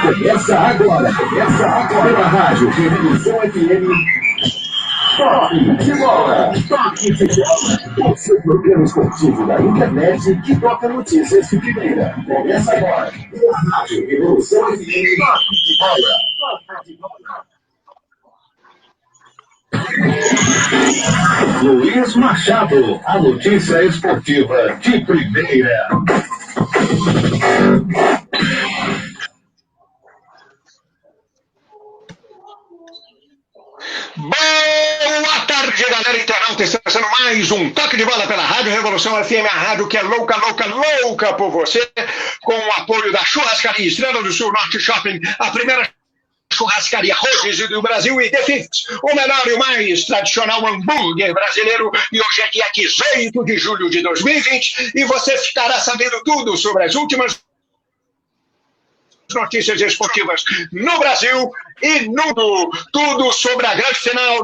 Começa agora pela rádio Revolução FM. Toque de bola. Toque de bola. O seu programa esportivo da internet que toca notícias de primeira. Começa agora pela rádio Revolução FM. Toque de bola. Toque de bola. Luiz Machado, a notícia esportiva de primeira. Boa tarde, galera internauta. Está sendo mais um Toque de Bola pela Rádio Revolução FM, a rádio que é louca por você, com o apoio da Churrascaria Estrela do Sul Norte Shopping, a primeira churrascaria rodízio do Brasil, e The Fifth, o melhor e o mais tradicional hambúrguer brasileiro. E hoje é dia 18 de julho de 2020 e você ficará sabendo tudo sobre as últimas notícias esportivas no Brasil e no mundo. Tudo sobre a grande final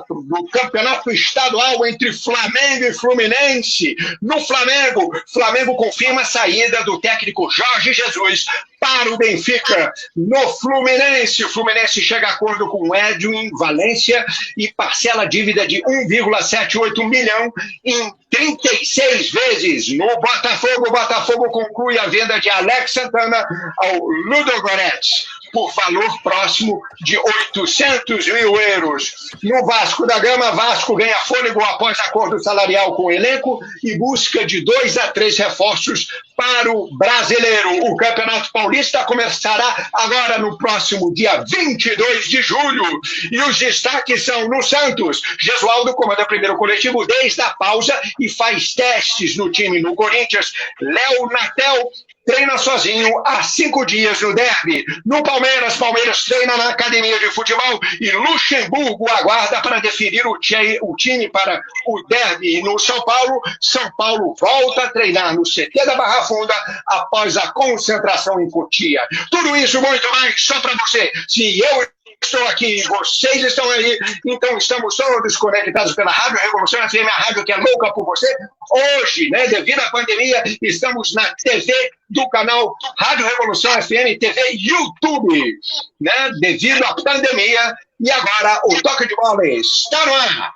do campeonato estadual entre Flamengo e Fluminense. No Flamengo confirma a saída do técnico Jorge Jesus para o Benfica. No Fluminense, o Fluminense chega a acordo com o Edwin Valência e parcela a dívida de 1,78 milhão em 36 vezes. No Botafogo, o Botafogo conclui a venda de Alex Santana ao Ludogorets por valor próximo de 800 mil euros. No Vasco da Gama, Vasco ganha fôlego após acordo salarial com o elenco e busca de 2 a 3 reforços para o Brasileiro. O Campeonato Paulista começará agora no próximo dia 22 de julho. E os destaques são no Santos. Gesualdo comanda primeiro coletivo desde a pausa e faz testes no time. No Corinthians, Léo Natel treina sozinho há 5 dias no derby. No Palmeiras treina na academia de futebol e Luxemburgo aguarda para definir o time para o derby. No São Paulo volta a treinar no CT da Barra Funda após a concentração em Cotia. Tudo isso muito mais só para você. Se eu estou aqui, vocês estão aí, então estamos todos conectados pela Rádio Revolução FM, a rádio que é louca por você. Hoje, né, devido à pandemia, estamos na TV do canal Rádio Revolução FM, TV YouTube, né, devido à pandemia. E agora o Toque de Bola está no ar.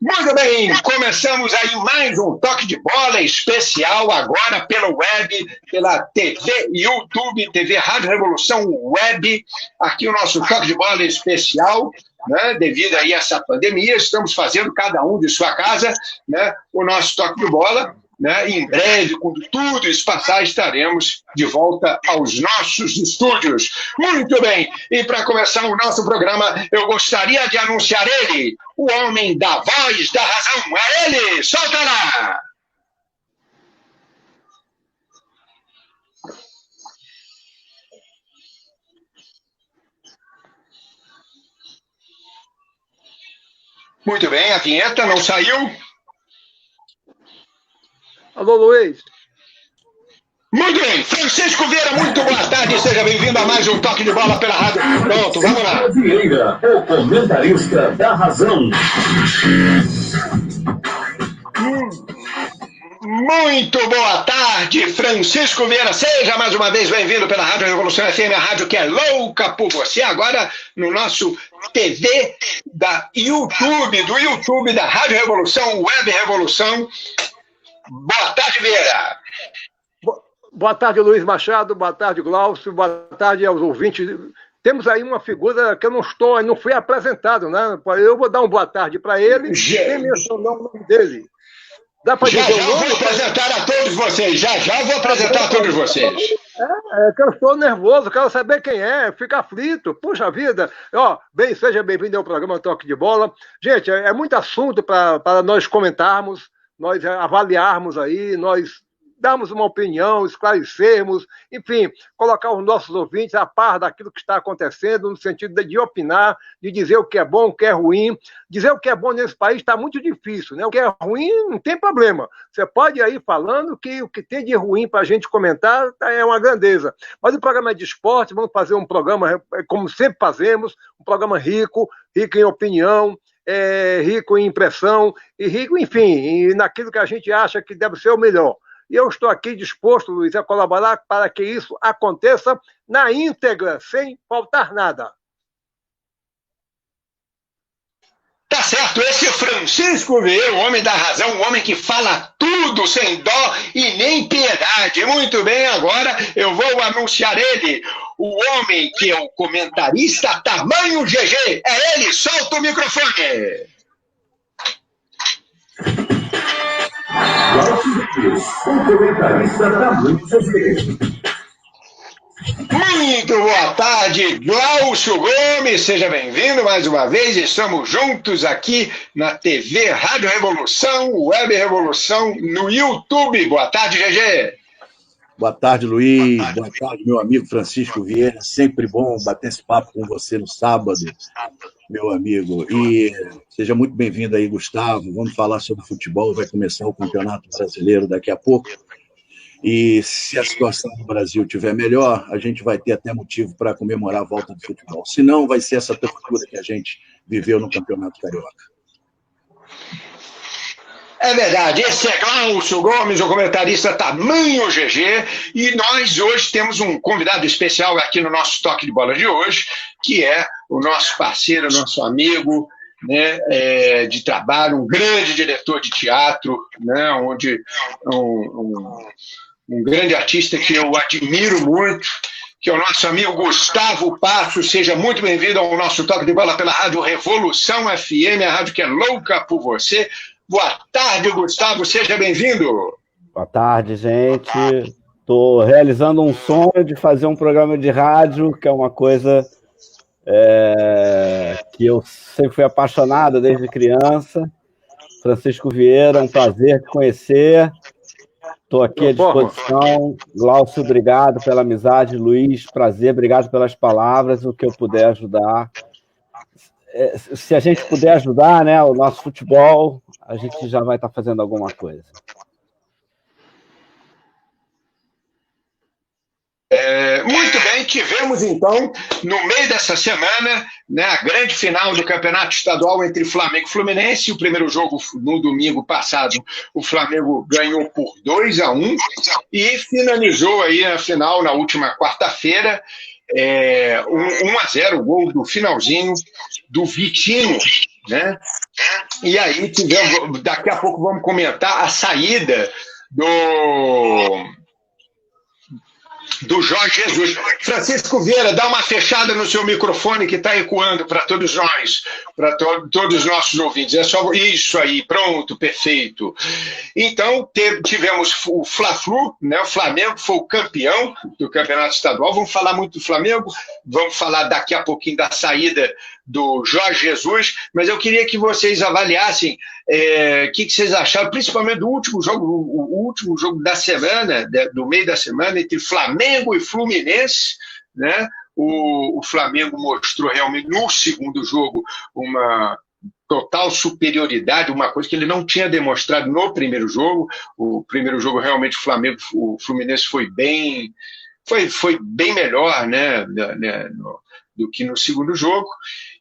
Muito bem, começamos aí mais um Toque de Bola especial agora pela web, pela TV YouTube, TV Rádio Revolução Web. Aqui o nosso Toque de Bola especial, né, devido aí a essa pandemia, estamos fazendo cada um de sua casa, né, o nosso Toque de Bola. Né? Em breve, quando tudo isso passar, estaremos de volta aos nossos estúdios. Muito bem, e para começar o nosso programa, eu gostaria de anunciar ele, o homem da voz da razão. É ele, solta lá! Muito bem, a vinheta não saiu? Alô, Luiz. Muito bem, Francisco Vieira, muito boa tarde, seja bem-vindo a mais um Toque de Bola pela rádio. Pronto, vamos lá. Vieira, o comentarista da razão. Muito boa tarde, Francisco Vieira, seja mais uma vez bem-vindo pela Rádio Revolução FM, a rádio que é louca por você, agora no nosso TV da YouTube, do YouTube da Rádio Revolução, Web Revolução. Boa tarde, Vieira. Boa tarde, Luiz Machado. Boa tarde, Glaucio. Boa tarde aos ouvintes. Temos aí uma figura que eu não fui apresentado, né? Eu vou dar uma boa tarde para ele sem mencionar o nome dele. Dá para dizer o nome? Vou apresentar a todos vocês. Já vou apresentar a todos vocês. É que eu estou nervoso, quero saber quem é, fica aflito. Puxa vida. Seja bem-vindo ao programa Toque de Bola. Gente, é muito assunto para nós comentarmos, nós avaliarmos aí, nós darmos uma opinião, esclarecermos, enfim, colocar os nossos ouvintes a par daquilo que está acontecendo, no sentido de opinar, de dizer o que é bom, o que é ruim. Dizer o que é bom nesse país está muito difícil, né? O que é ruim não tem problema. Você pode ir aí falando que o que tem de ruim para a gente comentar é uma grandeza. Mas o programa é de esporte, vamos fazer um programa, como sempre fazemos, um programa rico em opinião, rico em impressão, e rico, enfim, naquilo que a gente acha que deve ser o melhor. e eu estou aqui disposto, Luiz, a colaborar para que isso aconteça na íntegra, sem faltar nada. Tá certo, esse é Francisco Vieira, o homem da razão, um homem que fala tudo sem dó e nem piedade. Muito bem, agora eu vou anunciar ele, o homem que é o comentarista tamanho GG. É ele, solta o microfone. O comentarista tamanho GG. Muito boa tarde, Glaucio Gomes, seja bem-vindo mais uma vez, estamos juntos aqui na TV Rádio Revolução, Web Revolução, no YouTube. Boa tarde, GG. Boa tarde, Luiz, boa tarde, meu amigo Francisco Vieira, sempre bom bater esse papo com você no sábado, meu amigo, e seja muito bem-vindo aí, Gustavo, vamos falar sobre futebol, vai começar o Campeonato Brasileiro daqui a pouco. E se a situação no Brasil estiver melhor, a gente vai ter até motivo para comemorar a volta do futebol. Se não, vai ser essa tortura que a gente viveu no Campeonato Carioca. É verdade, esse é Glaucio Gomes, o comentarista tamanho GG, e nós hoje temos um convidado especial aqui no nosso Toque de Bola de hoje, que é o nosso parceiro, nosso amigo, né, de trabalho, um grande diretor de teatro, né, onde um grande artista que eu admiro muito, que é o nosso amigo Gustavo Passos. Seja muito bem-vindo ao nosso Toque de Bola pela Rádio Revolução FM, a rádio que é louca por você. Boa tarde, Gustavo, seja bem-vindo. Boa tarde, gente. Estou realizando um sonho de fazer um programa de rádio, que é uma coisa que eu sempre fui apaixonado desde criança. Francisco Vieira, um prazer te conhecer. Estou aqui à disposição. Glaucio, obrigado pela amizade. Luiz, prazer, obrigado pelas palavras. O que eu puder ajudar. Se a gente puder ajudar, né, o nosso futebol, a gente já vai estar fazendo alguma coisa. Muito bem, tivemos então, no meio dessa semana, né, a grande final do Campeonato Estadual entre Flamengo e Fluminense. O primeiro jogo, no domingo passado, o Flamengo ganhou por 2-1 e finalizou aí a final na última quarta-feira, 1-0, o gol do finalzinho do Vitinho, né? E aí tivemos, daqui a pouco vamos comentar a saída do Jorge Jesus. Francisco Vieira, dá uma fechada no seu microfone que está ecoando para todos nós, para todos os nossos ouvintes. É só isso aí, pronto, perfeito. Então, tivemos o Fla-Flu, né? O Flamengo foi o campeão do Campeonato Estadual. Vamos falar muito do Flamengo, vamos falar daqui a pouquinho da saída do Jorge Jesus, mas eu queria que vocês avaliassem o que vocês acharam, principalmente do último jogo, o último jogo da semana, do meio da semana, entre Flamengo e Fluminense, né? O Flamengo mostrou realmente no segundo jogo uma total superioridade, uma coisa que ele não tinha demonstrado no primeiro jogo. O primeiro jogo realmente o Fluminense foi bem melhor, né, do que no segundo jogo.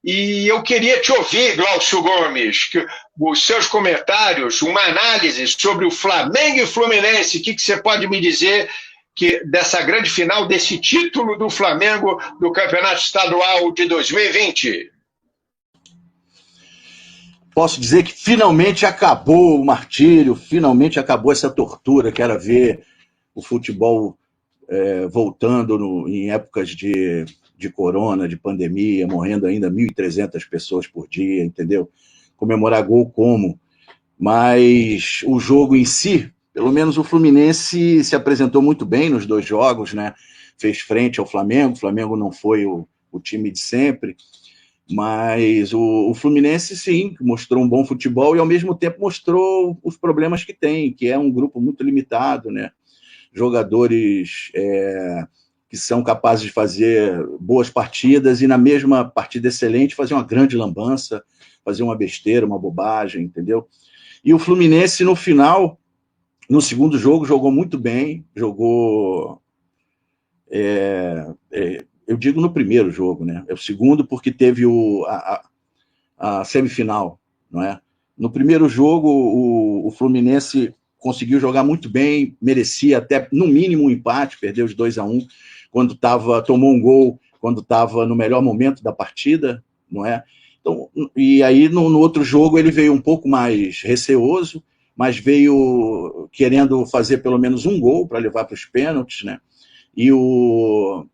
E eu queria te ouvir, Glaucio Gomes, os seus comentários, uma análise sobre o Flamengo e o Fluminense. O que você pode me dizer dessa grande final, desse título do Flamengo do Campeonato Estadual de 2020? Posso dizer que finalmente acabou o martírio, finalmente acabou essa tortura, que era ver o futebol voltando em épocas de corona, de pandemia, morrendo ainda 1.300 pessoas por dia, entendeu? Comemorar gol como? Mas o jogo em si, pelo menos o Fluminense se apresentou muito bem nos dois jogos, né? Fez frente ao Flamengo. O Flamengo não foi o time de sempre, mas o Fluminense, sim, mostrou um bom futebol e, ao mesmo tempo, mostrou os problemas que tem, que é um grupo muito limitado, né? Jogadores que são capazes de fazer boas partidas e, na mesma partida excelente, fazer uma grande lambança, fazer uma besteira, uma bobagem, entendeu? E o Fluminense, no final, no segundo jogo, jogou muito bem, jogou... eu digo no primeiro jogo, né? É o segundo porque teve a semifinal, não é? No primeiro jogo, o Fluminense conseguiu jogar muito bem, merecia até, no mínimo, um empate, perdeu de 2-1, quando tomou um gol, quando estava no melhor momento da partida, não é? Então, e aí, no outro jogo, ele veio um pouco mais receoso, mas veio querendo fazer pelo menos um gol para levar para os pênaltis, né? E o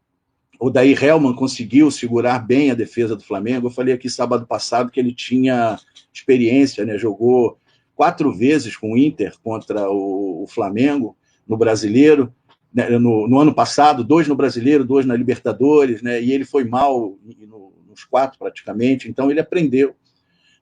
Odair Hellmann conseguiu segurar bem a defesa do Flamengo. Eu falei aqui sábado passado que ele tinha experiência, né? Jogou 4 vezes com o Inter contra o Flamengo no Brasileiro, né? No ano passado, 2 no Brasileiro, 2 na Libertadores, né? E ele foi mal nos 4 praticamente, então ele aprendeu,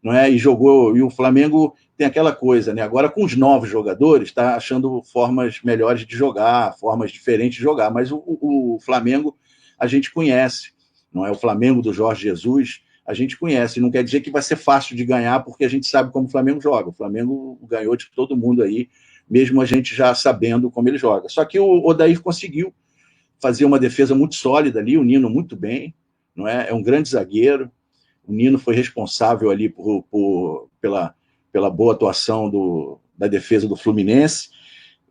não é? E jogou, e o Flamengo tem aquela coisa, né? Agora com os novos jogadores, está achando formas melhores de jogar, formas diferentes de jogar, mas o Flamengo a gente conhece, não é? O Flamengo do Jorge Jesus a gente conhece, não quer dizer que vai ser fácil de ganhar, porque a gente sabe como o Flamengo joga. O Flamengo ganhou de todo mundo aí, mesmo a gente já sabendo como ele joga. Só que o Odair conseguiu fazer uma defesa muito sólida ali, o Nino muito bem, não é? É um grande zagueiro. O Nino foi responsável ali pela boa atuação da defesa do Fluminense,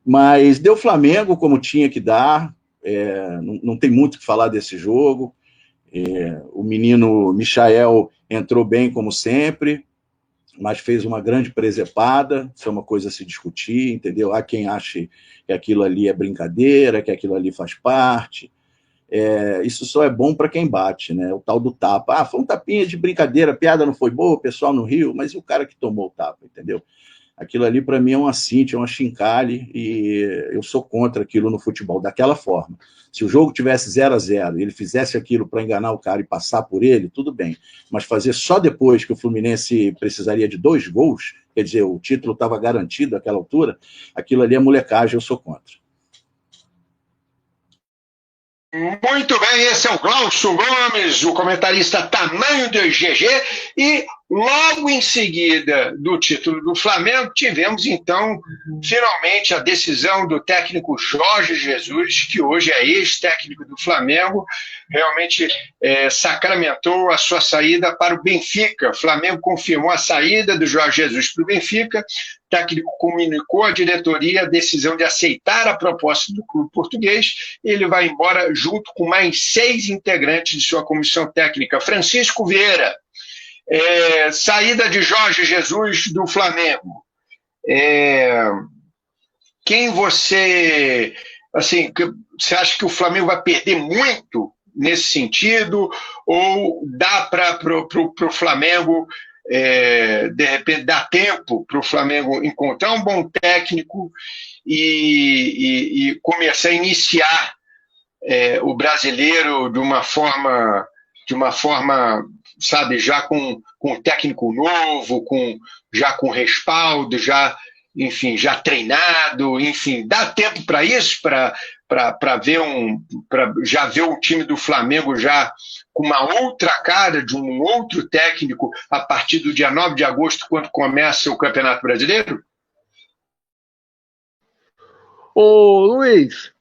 mas deu Flamengo como tinha que dar. Não tem muito o que falar desse jogo. O menino Michael entrou bem como sempre, mas fez uma grande presepada. Isso é uma coisa a se discutir, entendeu? Há quem ache que aquilo ali é brincadeira, que aquilo ali faz parte. Isso só é bom para quem bate, né? O tal do tapa. Foi um tapinha de brincadeira, a piada não foi boa, o pessoal não riu, mas e o cara que tomou o tapa, entendeu? Aquilo ali, para mim, é uma cinte, é uma chincalhe, e eu sou contra aquilo no futebol, daquela forma. Se o jogo tivesse 0-0 e ele fizesse aquilo para enganar o cara e passar por ele, tudo bem. Mas fazer só depois que o Fluminense precisaria de 2 gols, quer dizer, o título estava garantido àquela altura, aquilo ali é molecagem, eu sou contra. Muito bem, esse é o Glaucio Gomes, o comentarista tamanho do GG, e logo em seguida do título do Flamengo, tivemos então, finalmente, a decisão do técnico Jorge Jesus, que hoje é ex-técnico do Flamengo, realmente sacramentou a sua saída para o Benfica. O Flamengo confirmou a saída do Jorge Jesus para o Benfica. O técnico comunicou à diretoria a decisão de aceitar a proposta do clube português, e ele vai embora junto com mais 6 integrantes de sua comissão técnica. Francisco Vieira, saída de Jorge Jesus do Flamengo. Quem você acha que o Flamengo vai perder muito nesse sentido, ou dá para o Flamengo, de repente, dá tempo para o Flamengo encontrar um bom técnico e começar a iniciar o brasileiro de uma forma, sabe, já com um técnico novo, já com respaldo, já treinado, enfim, dá tempo para isso, para já ver o time do Flamengo já com uma outra cara, de um outro técnico, a partir do dia 9 de agosto, quando começa o Campeonato Brasileiro? Ô, Luiz,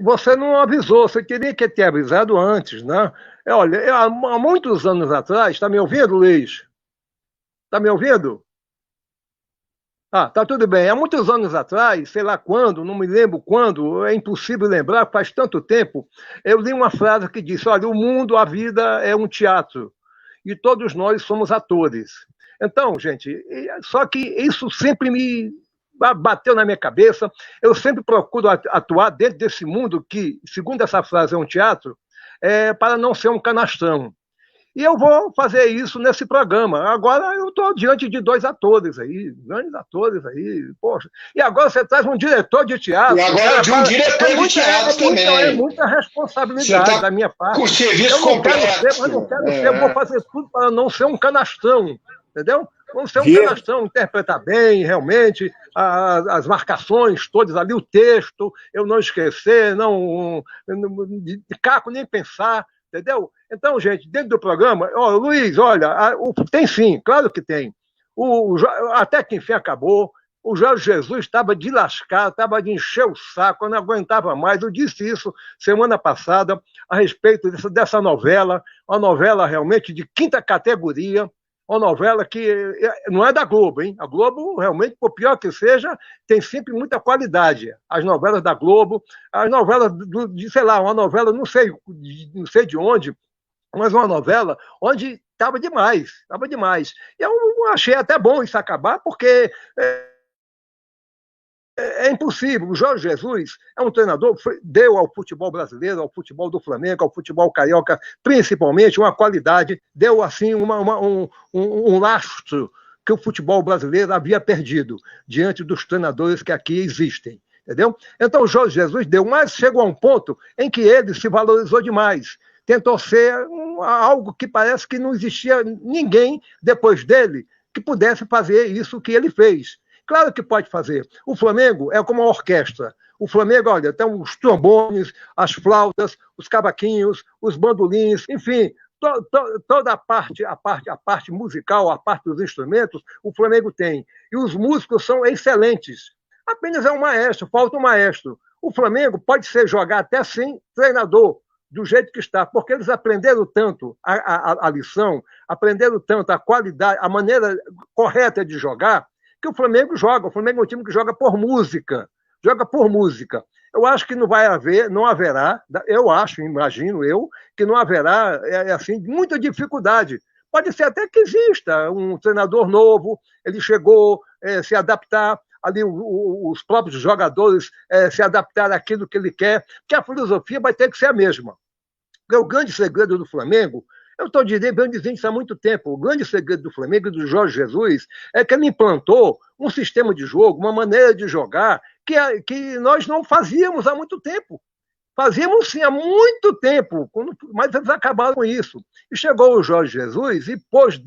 você não avisou, você queria que ter avisado antes, né? Olha, há muitos anos atrás, está me ouvindo, Luiz? Está me ouvindo? Tá tudo bem. Há muitos anos atrás, sei lá quando, não me lembro quando, é impossível lembrar, faz tanto tempo, eu li uma frase que disse: olha, o mundo, a vida é um teatro e todos nós somos atores. Então, gente, só que isso sempre me bateu na minha cabeça. Eu sempre procuro atuar dentro desse mundo que, segundo essa frase, é um teatro, para não ser um canastrão. E eu vou fazer isso nesse programa. Agora eu estou diante de 2 atores aí, grandes atores aí, poxa. E agora você traz um diretor de teatro. E agora de um diretor de teatro também. É muita responsabilidade da minha parte. Com o serviço completo. Eu não quero ser, eu vou fazer tudo para não ser um canastrão, entendeu? Não ser um canastrão, interpretar bem, realmente, as marcações todas ali, o texto, eu não esquecer, de caco nem pensar. Entendeu? Então, gente, dentro do programa, Luiz, olha, tem sim, claro que tem. Até que enfim acabou. O Jorge Jesus estava de lascar, estava de encher o saco, eu não aguentava mais. Eu disse isso semana passada a respeito dessa novela, uma novela realmente de 5ª categoria, Uma novela que não é da Globo, hein? A Globo, realmente, por pior que seja, tem sempre muita qualidade. As novelas da Globo, as novelas de, sei lá, uma novela, não sei de onde, mas uma novela onde estava demais, estava demais. E eu achei até bom isso acabar, porque é impossível. O Jorge Jesus é um treinador que deu ao futebol brasileiro, ao futebol do Flamengo, ao futebol carioca, principalmente, uma qualidade, deu assim um lastro que o futebol brasileiro havia perdido diante dos treinadores que aqui existem. Entendeu? Então o Jorge Jesus deu, mas chegou a um ponto em que ele se valorizou demais. Tentou ser algo que parece que não existia ninguém depois dele que pudesse fazer isso que ele fez. Claro que pode fazer. O Flamengo é como uma orquestra. O Flamengo, olha, tem os trombones, as flautas, os cavaquinhos, os bandolins, enfim, toda a parte musical, a parte dos instrumentos, o Flamengo tem. E os músicos são excelentes. Apenas é um maestro, falta um maestro. O Flamengo pode ser jogar até sem treinador, do jeito que está, porque eles aprenderam tanto a lição, aprenderam tanto a qualidade, a maneira correta de jogar, que o Flamengo joga. O Flamengo é um time que joga por música. Joga por música. Eu acho que não haverá, eu acho, imagino eu, que não haverá, assim, muita dificuldade. Pode ser até que exista um treinador novo, ele chegou, se adaptar, ali os próprios jogadores se adaptar àquilo que ele quer, que a filosofia vai ter que ser a mesma. Porque o grande segredo do Flamengo, eu estou dizendo isso há muito tempo, o grande segredo do Flamengo e do Jorge Jesus é que ele implantou um sistema de jogo, uma maneira de jogar que nós não fazíamos há muito tempo. Fazíamos sim há muito tempo, mas eles acabaram com isso. E chegou o Jorge Jesus e pôs,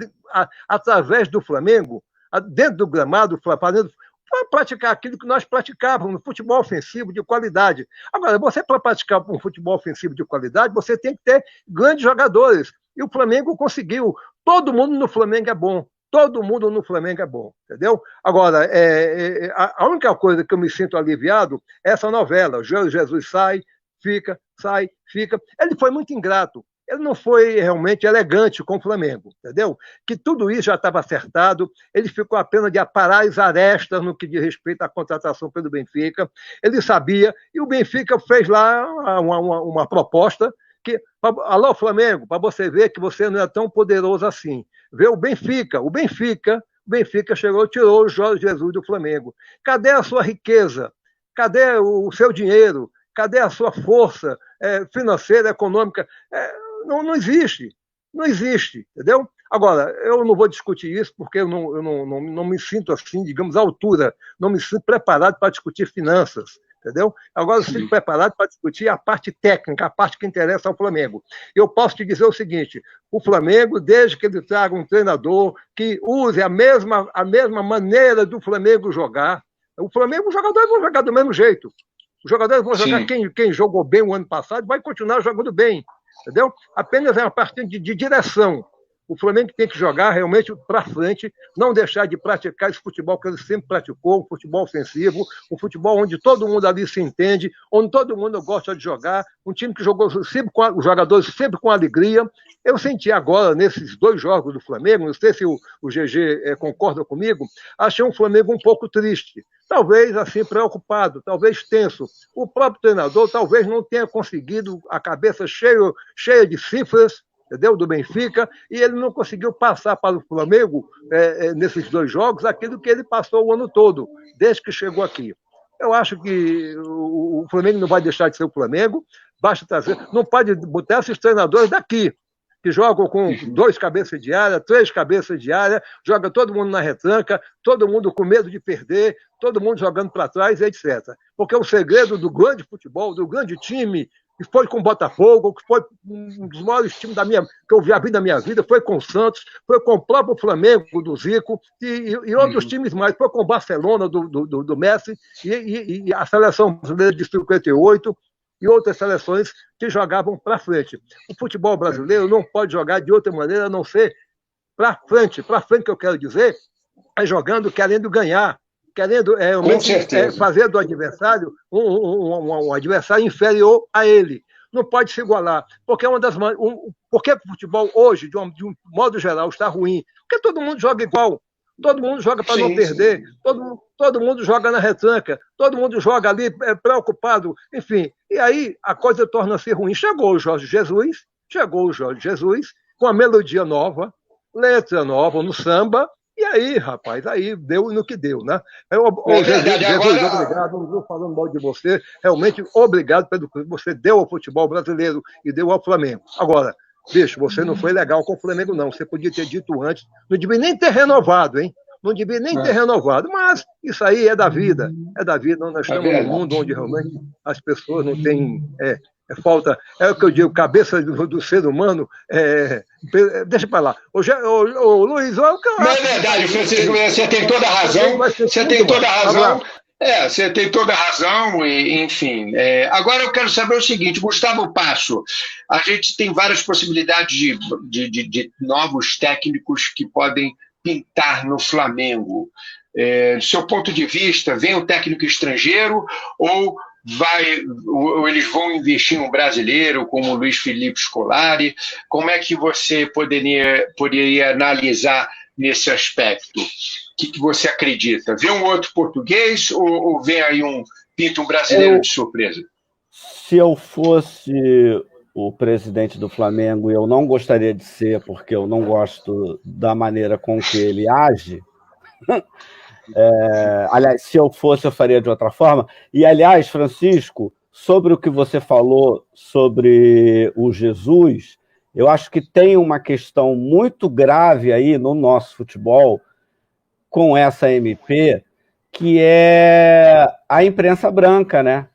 através do Flamengo, dentro do gramado, para praticar aquilo que nós praticávamos, no futebol ofensivo de qualidade. Agora, você para praticar um futebol ofensivo de qualidade, você tem que ter grandes jogadores. E o Flamengo conseguiu. Todo mundo no Flamengo é bom. Todo mundo no Flamengo é bom, entendeu? Agora, a única coisa que eu me sinto aliviado é essa novela. O Jesus sai, fica. Ele foi muito ingrato. Ele não foi realmente elegante com o Flamengo, entendeu? Que tudo isso já estava acertado, ele ficou apenas de aparar as arestas no que diz respeito à contratação pelo Benfica, ele sabia, e o Benfica fez lá uma proposta que, alô Flamengo, para você ver que você não é tão poderoso assim. Vê o Benfica chegou e tirou o Jorge Jesus do Flamengo. Cadê a sua riqueza? Cadê o seu dinheiro? Cadê a sua força financeira, econômica? Não existe. Não existe, entendeu? Agora, eu não vou discutir isso porque eu não me sinto assim, digamos, à altura. Não me sinto preparado para discutir finanças, entendeu? Agora eu sinto preparado para discutir a parte técnica, a parte que interessa ao Flamengo. Eu posso te dizer o seguinte, o Flamengo, desde que ele traga um treinador que use a mesma maneira do Flamengo jogar, o Flamengo, os jogadores vão jogar do mesmo jeito. Os jogadores vão jogar, quem jogou bem o ano passado vai continuar jogando bem, entendeu? Apenas é uma parte de direção. O Flamengo tem que jogar realmente para frente, não deixar de praticar esse futebol que ele sempre praticou, um futebol ofensivo, um futebol onde todo mundo ali se entende, onde todo mundo gosta de jogar, um time que jogou sempre com os jogadores sempre com alegria. Eu senti agora, nesses 2 jogos do Flamengo, não sei se o GG concorda comigo, achei um Flamengo um pouco triste. Talvez assim preocupado, talvez tenso. O próprio treinador talvez não tenha conseguido a cabeça cheia de cifras, entendeu? Do Benfica, e ele não conseguiu passar para o Flamengo, nesses 2 jogos, aquilo que ele passou o ano todo, desde que chegou aqui. Eu acho que o Flamengo não vai deixar de ser o Flamengo, basta trazer, não pode botar esses treinadores daqui, que jogam com 2 cabeças de área, 3 cabeças de área, joga todo mundo na retranca, todo mundo com medo de perder, todo mundo jogando para trás, etc. Porque o segredo do grande futebol, do grande time, que foi com o Botafogo, que foi um dos maiores times que eu já vi na minha vida, foi com o Santos, foi com o próprio Flamengo, do Zico, e outros times mais, foi com o Barcelona, do Messi, e a seleção brasileira de 58, e outras seleções que jogavam para frente. O futebol brasileiro não pode jogar de outra maneira, a não ser para frente. Para frente, que eu quero dizer, é jogando, querendo ganhar, querendo fazer do adversário um adversário inferior a ele. não pode se igualar, porque é porque o futebol hoje, de um modo geral, está ruim, porque todo mundo joga igual, todo mundo joga para não perder, todo mundo joga na retranca, todo mundo joga ali preocupado, enfim, e aí a coisa torna-se ruim. Chegou o Jorge Jesus com a melodia nova, letra nova no samba. E aí, rapaz, aí deu no que deu, né? Jesus, obrigado, não estou falando mal de você, realmente obrigado pelo que você deu ao futebol brasileiro e deu ao Flamengo. Agora, bicho, você não foi legal com o Flamengo, não. Você podia ter dito antes, não devia nem ter renovado, hein? Não devia nem ter renovado, mas isso aí é da vida. É da vida, nós estamos num mundo onde realmente as pessoas não têm... falta, é o que eu digo, cabeça do ser humano, deixa para lá. O Luiz, não é verdade, Francisco, você tem toda a razão, você tem toda a razão. Você tem toda a razão, e, enfim. Agora eu quero saber o seguinte, Gustavo Passo, a gente tem várias possibilidades de novos técnicos que podem pintar no Flamengo. Do seu ponto de vista, vem um técnico estrangeiro ou eles vão investir em um brasileiro como o Luiz Felipe Scolari? Como é que você poderia analisar nesse aspecto? O que você acredita? Vê um outro português ou vem aí pinta um brasileiro de surpresa? Se eu fosse o presidente do Flamengo, eu não gostaria de ser, porque eu não gosto da maneira com que ele age. Aliás, se eu fosse, eu faria de outra forma. E, aliás, Francisco, sobre o que você falou sobre o Jesus, eu acho que tem uma questão muito grave aí no nosso futebol com essa MP, que é a imprensa branca, né?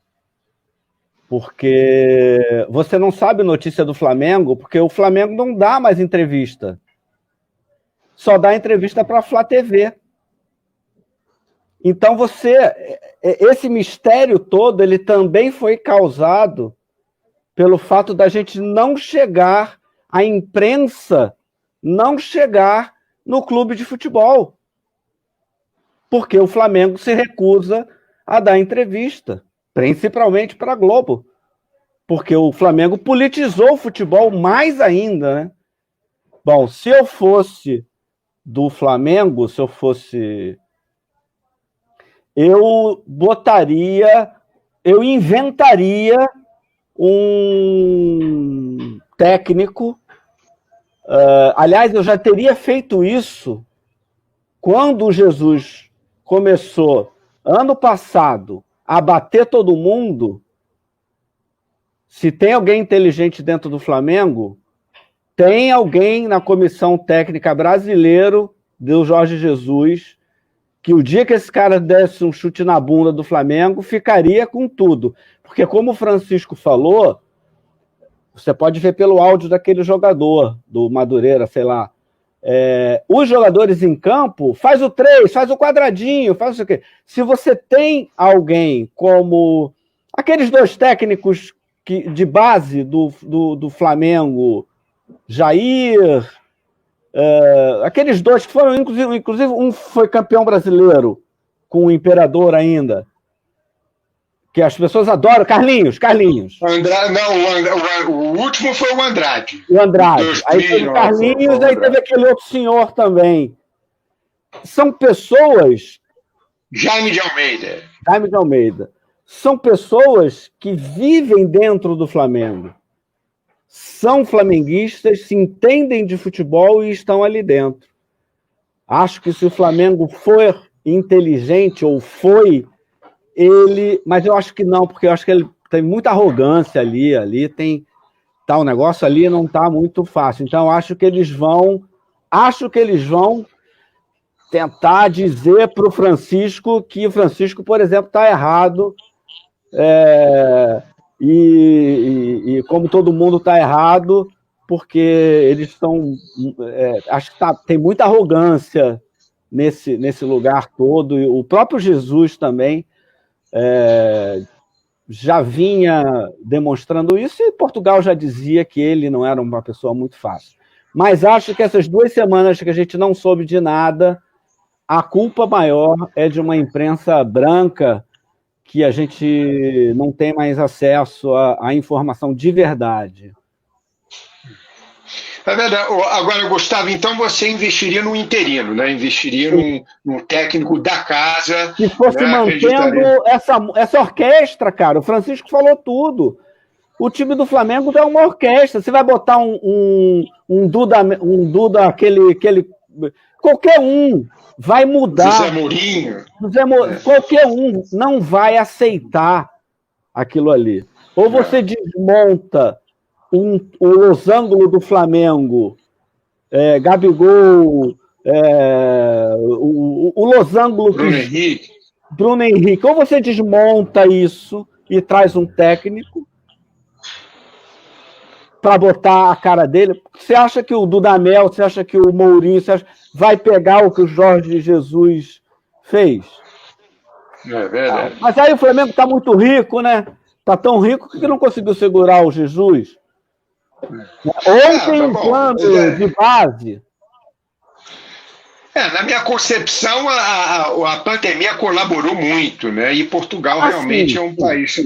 Porque você não sabe notícia do Flamengo, porque o Flamengo não dá mais entrevista. Só dá entrevista para a Flá TV. Então, esse mistério todo, ele também foi causado pelo fato da gente não chegar, a imprensa não chegar no clube de futebol. Porque o Flamengo se recusa a dar entrevista, principalmente para a Globo. Porque o Flamengo politizou o futebol mais ainda, né? Bom, se eu fosse do Flamengo, eu inventaria um técnico. Aliás, eu já teria feito isso quando o Jesus começou, ano passado, a bater todo mundo. Se tem alguém inteligente dentro do Flamengo, tem alguém na comissão técnica brasileiro do Jorge Jesus, que o dia que esse cara desse um chute na bunda do Flamengo, ficaria com tudo. Porque, como o Francisco falou, você pode ver pelo áudio daquele jogador, do Madureira, sei lá, os jogadores em campo, faz o 3, faz o quadradinho, faz o quê. Se você tem alguém como aqueles dois técnicos de base do Flamengo, Jair... aqueles dois que foram, inclusive um foi campeão brasileiro com o Imperador ainda, que as pessoas adoram, Carlinhos. O último foi o Andrade. Aí teve o Carlinhos, aí teve aquele outro senhor também. São pessoas... Jaime de Almeida. São pessoas que vivem dentro do Flamengo. São flamenguistas, se entendem de futebol e estão ali dentro. Acho que se o Flamengo for inteligente, ou foi, mas eu acho que não, porque eu acho que ele tem muita arrogância ali tem... o negócio ali não está muito fácil. Então, acho que eles vão tentar dizer para o Francisco que o Francisco, por exemplo, está errado, e como todo mundo está errado, porque eles estão... acho que tem muita arrogância nesse lugar todo, e o próprio Jesus também já vinha demonstrando isso, e Portugal já dizia que ele não era uma pessoa muito fácil. Mas acho que essas 2 semanas que a gente não soube de nada, a culpa maior é de uma imprensa branca que a gente não tem mais acesso à informação de verdade. É verdade. Agora, Gustavo, então você investiria no interino, né? Investiria num técnico da casa. Se fosse, né, mantendo essa orquestra, cara. O Francisco falou tudo. O time do Flamengo é uma orquestra. Você vai botar um Duda, aquele qualquer um vai mudar. José Mourinho. Qualquer um não vai aceitar aquilo ali. Ou você desmonta o losango do Flamengo, Gabigol, o losango Bruno Henrique. Ou você desmonta isso e traz um técnico para botar a cara dele. Você acha que o Dudamel, você acha que o Mourinho vai pegar o que o Jorge Jesus fez? É verdade. Mas aí o Flamengo está muito rico, né? Está tão rico que não conseguiu segurar o Jesus. Ou tem um plano de base. Na minha concepção, a pandemia colaborou muito, né? E Portugal realmente é um país.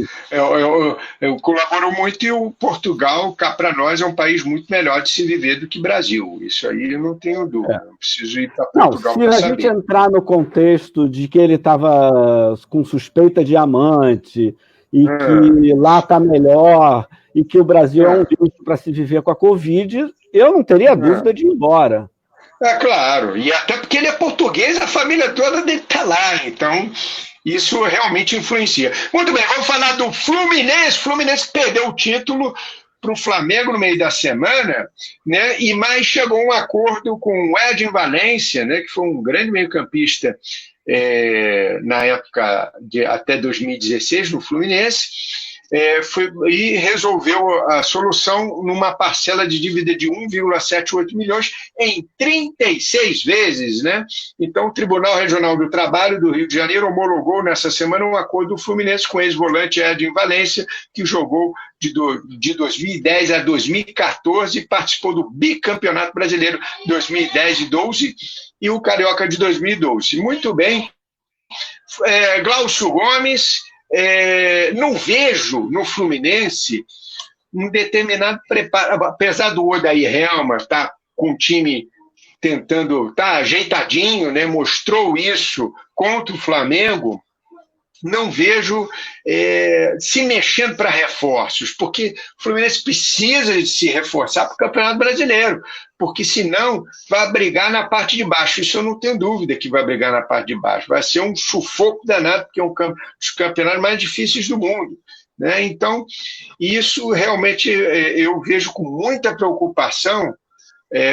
Colaborou muito, e o Portugal, cá para nós, é um país muito melhor de se viver do que o Brasil. Isso aí eu não tenho dúvida. Não preciso ir para Portugal para saber. Se a gente entrar no contexto de que ele estava com suspeita de amante e que lá está melhor e que o Brasil é um lixo para se viver com a Covid, eu não teria dúvida de ir embora. É claro, e até porque ele é português, a família toda dele está lá, então isso realmente influencia. Muito bem, vamos falar do Fluminense. Fluminense perdeu o título para o Flamengo no meio da semana, né? E mais chegou a um acordo com o Edin Valência, né? Que foi um grande meio-campista na época até 2016 no Fluminense. E resolveu a solução numa parcela de dívida de 1,78 milhões em 36 vezes, né? Então, o Tribunal Regional do Trabalho do Rio de Janeiro homologou nessa semana um acordo do Fluminense com o ex-volante Edin Valência, que jogou de 2010 a 2014 e participou do bicampeonato brasileiro 2010 e 12 e o Carioca de 2012. Muito bem. Glaucio Gomes... não vejo no Fluminense um determinado preparo, apesar do Odair Helma estar com o time tentando, tá ajeitadinho, né, mostrou isso contra o Flamengo. Não vejo se mexendo para reforços, porque o Fluminense precisa de se reforçar para o Campeonato Brasileiro, porque senão vai brigar na parte de baixo. Isso eu não tenho dúvida que vai brigar na parte de baixo. Vai ser um sufoco danado, porque é um dos campeonatos mais difíceis do mundo, né? Então, isso realmente eu vejo com muita preocupação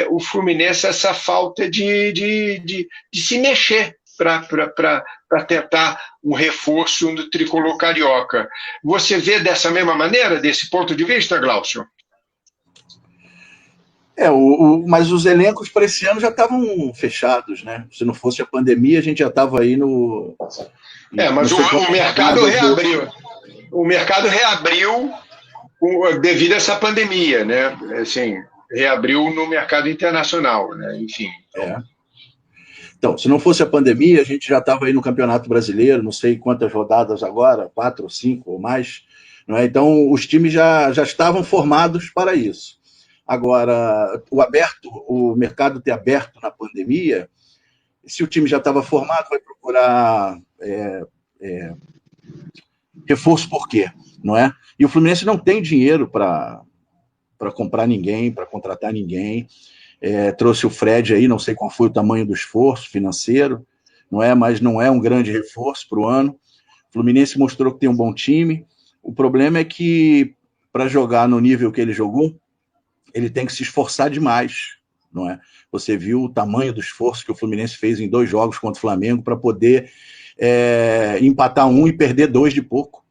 o Fluminense, essa falta de se mexer para tentar um reforço no tricolor carioca. Você vê dessa mesma maneira, desse ponto de vista, Glaucio? Mas os elencos para esse ano já estavam fechados, né? Se não fosse a pandemia, a gente já estava aí no... Mas o mercado reabriu. O mercado reabriu devido a essa pandemia, né? Assim, reabriu no mercado internacional, né? Enfim. Então, se não fosse a pandemia, a gente já estava aí no Campeonato Brasileiro, não sei quantas rodadas agora, 4 ou 5 ou mais, não é? Então, os times já estavam formados para isso. Agora, o mercado ter aberto na pandemia, se o time já estava formado, vai procurar reforço por quê? Não é? E o Fluminense não tem dinheiro para comprar ninguém, para contratar ninguém. Trouxe o Fred aí, não sei qual foi o tamanho do esforço financeiro, não é? Mas não é um grande reforço para o ano. O Fluminense mostrou que tem um bom time. O problema é que, para jogar no nível que ele jogou, ele tem que se esforçar demais, não é? Você viu o tamanho do esforço que o Fluminense fez em 2 jogos contra o Flamengo para poder empatar 1 e perder 2 de pouco.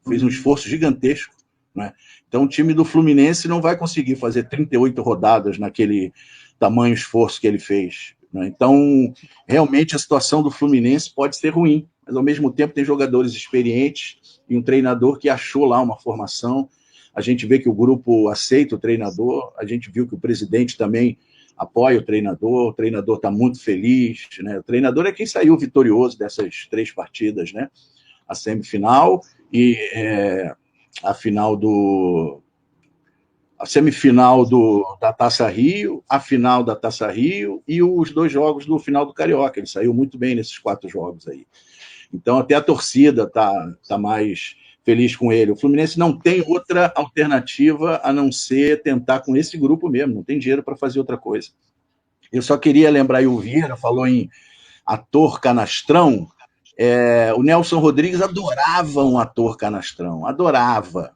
Fez um esforço gigantesco, não é? Então, o time do Fluminense não vai conseguir fazer 38 rodadas naquele tamanho esforço que ele fez, né? Então, realmente, a situação do Fluminense pode ser ruim, mas, ao mesmo tempo, tem jogadores experientes e um treinador que achou lá uma formação. A gente vê que o grupo aceita o treinador, a gente viu que o presidente também apoia o treinador está muito feliz, né? O treinador é quem saiu vitorioso dessas 3 partidas, né? a semifinal e a semifinal da Taça Rio, a final da Taça Rio e os 2 jogos do final do Carioca. Ele saiu muito bem nesses 4 jogos aí. Então, até a torcida tá mais feliz com ele. O Fluminense não tem outra alternativa a não ser tentar com esse grupo mesmo. Não tem dinheiro para fazer outra coisa. Eu só queria lembrar aí, o Vieira falou em ator canastrão. O Nelson Rodrigues adorava um ator canastrão. Adorava.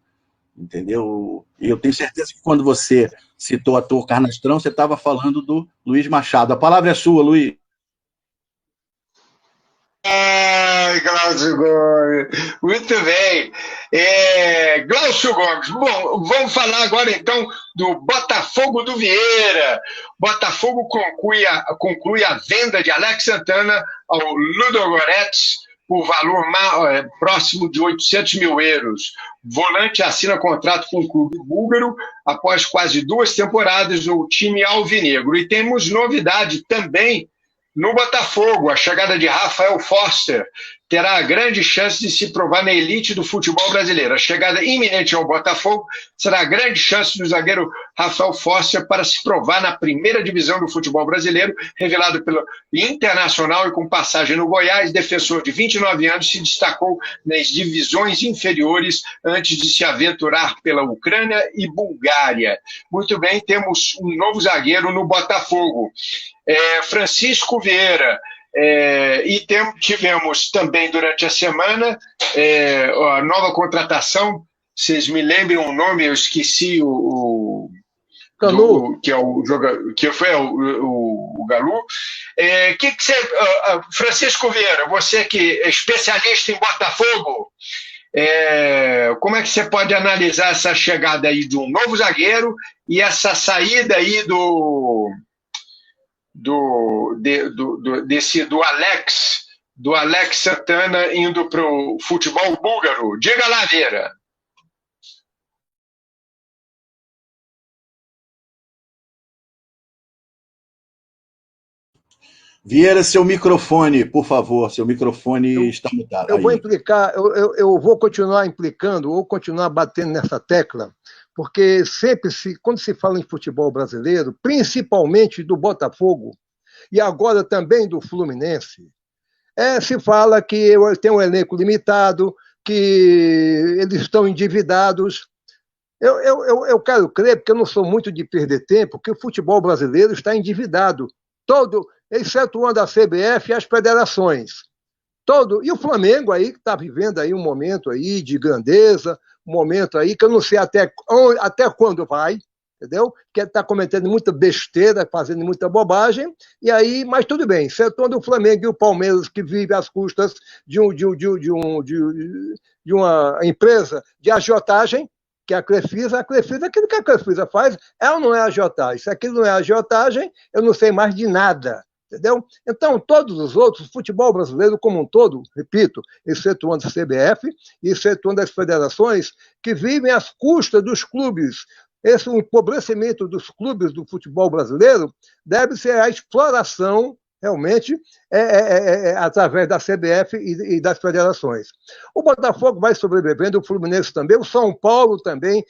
Entendeu? E eu tenho certeza que quando você citou ator canastrão, você estava falando do Luiz Machado. A palavra é sua, Luiz. Ai, Glaucio Gomes, muito bem. Glaucio Gomes, bom, vamos falar agora então do Botafogo do Vieira. Botafogo conclui a venda de Alex Santana ao Ludogorets por valor próximo de 800 mil euros. Volante assina contrato com o clube búlgaro após quase 2 temporadas no time alvinegro. E temos novidade também no Botafogo. A chegada de Rafael Foster terá a grande chance de se provar na elite do futebol brasileiro. A chegada iminente ao Botafogo será a grande chance do zagueiro Rafael Foster para se provar na primeira divisão do futebol brasileiro, revelado pelo Internacional e com passagem no Goiás. Defensor de 29 anos, se destacou nas divisões inferiores antes de se aventurar pela Ucrânia e Bulgária. Muito bem, temos um novo zagueiro no Botafogo. Francisco Vieira. E tivemos também durante a semana a nova contratação. Vocês me lembram o nome? Eu esqueci que é o jogador, que foi o Galu. Francisco Vieira, você que é especialista em Botafogo, como é que você pode analisar essa chegada aí de um novo zagueiro e essa saída aí do Alex Santana indo para o futebol búlgaro? Diga lá, Vieira. Vieira, seu microfone, por favor. Seu microfone está mutado. Eu vou implicar, eu vou continuar implicando ou continuar batendo nessa tecla, porque sempre, quando se fala em futebol brasileiro, principalmente do Botafogo, e agora também do Fluminense, se fala que tem um elenco limitado, que eles estão endividados. Eu quero crer, porque eu não sou muito de perder tempo, que o futebol brasileiro está endividado, excetuando a CBF e as federações. E o Flamengo aí, que está vivendo aí um momento aí de grandeza, um momento aí que eu não sei até quando vai, entendeu? Que está cometendo muita besteira, fazendo muita bobagem, e aí, mas tudo bem, excetuando o Flamengo e o Palmeiras, que vive às custas de uma empresa de agiotagem, que é a Crefisa, aquilo que a Crefisa faz, ela não é agiotagem. Se aquilo não é agiotagem, eu não sei mais de nada, entendeu? Então, todos os outros, o futebol brasileiro como um todo, repito, excetuando a CBF, excetuando as federações, que vivem às custas dos clubes. Esse empobrecimento dos clubes do futebol brasileiro deve ser a exploração, realmente, através da CBF e das federações. O Botafogo vai sobrevivendo, o Fluminense também, o São Paulo também,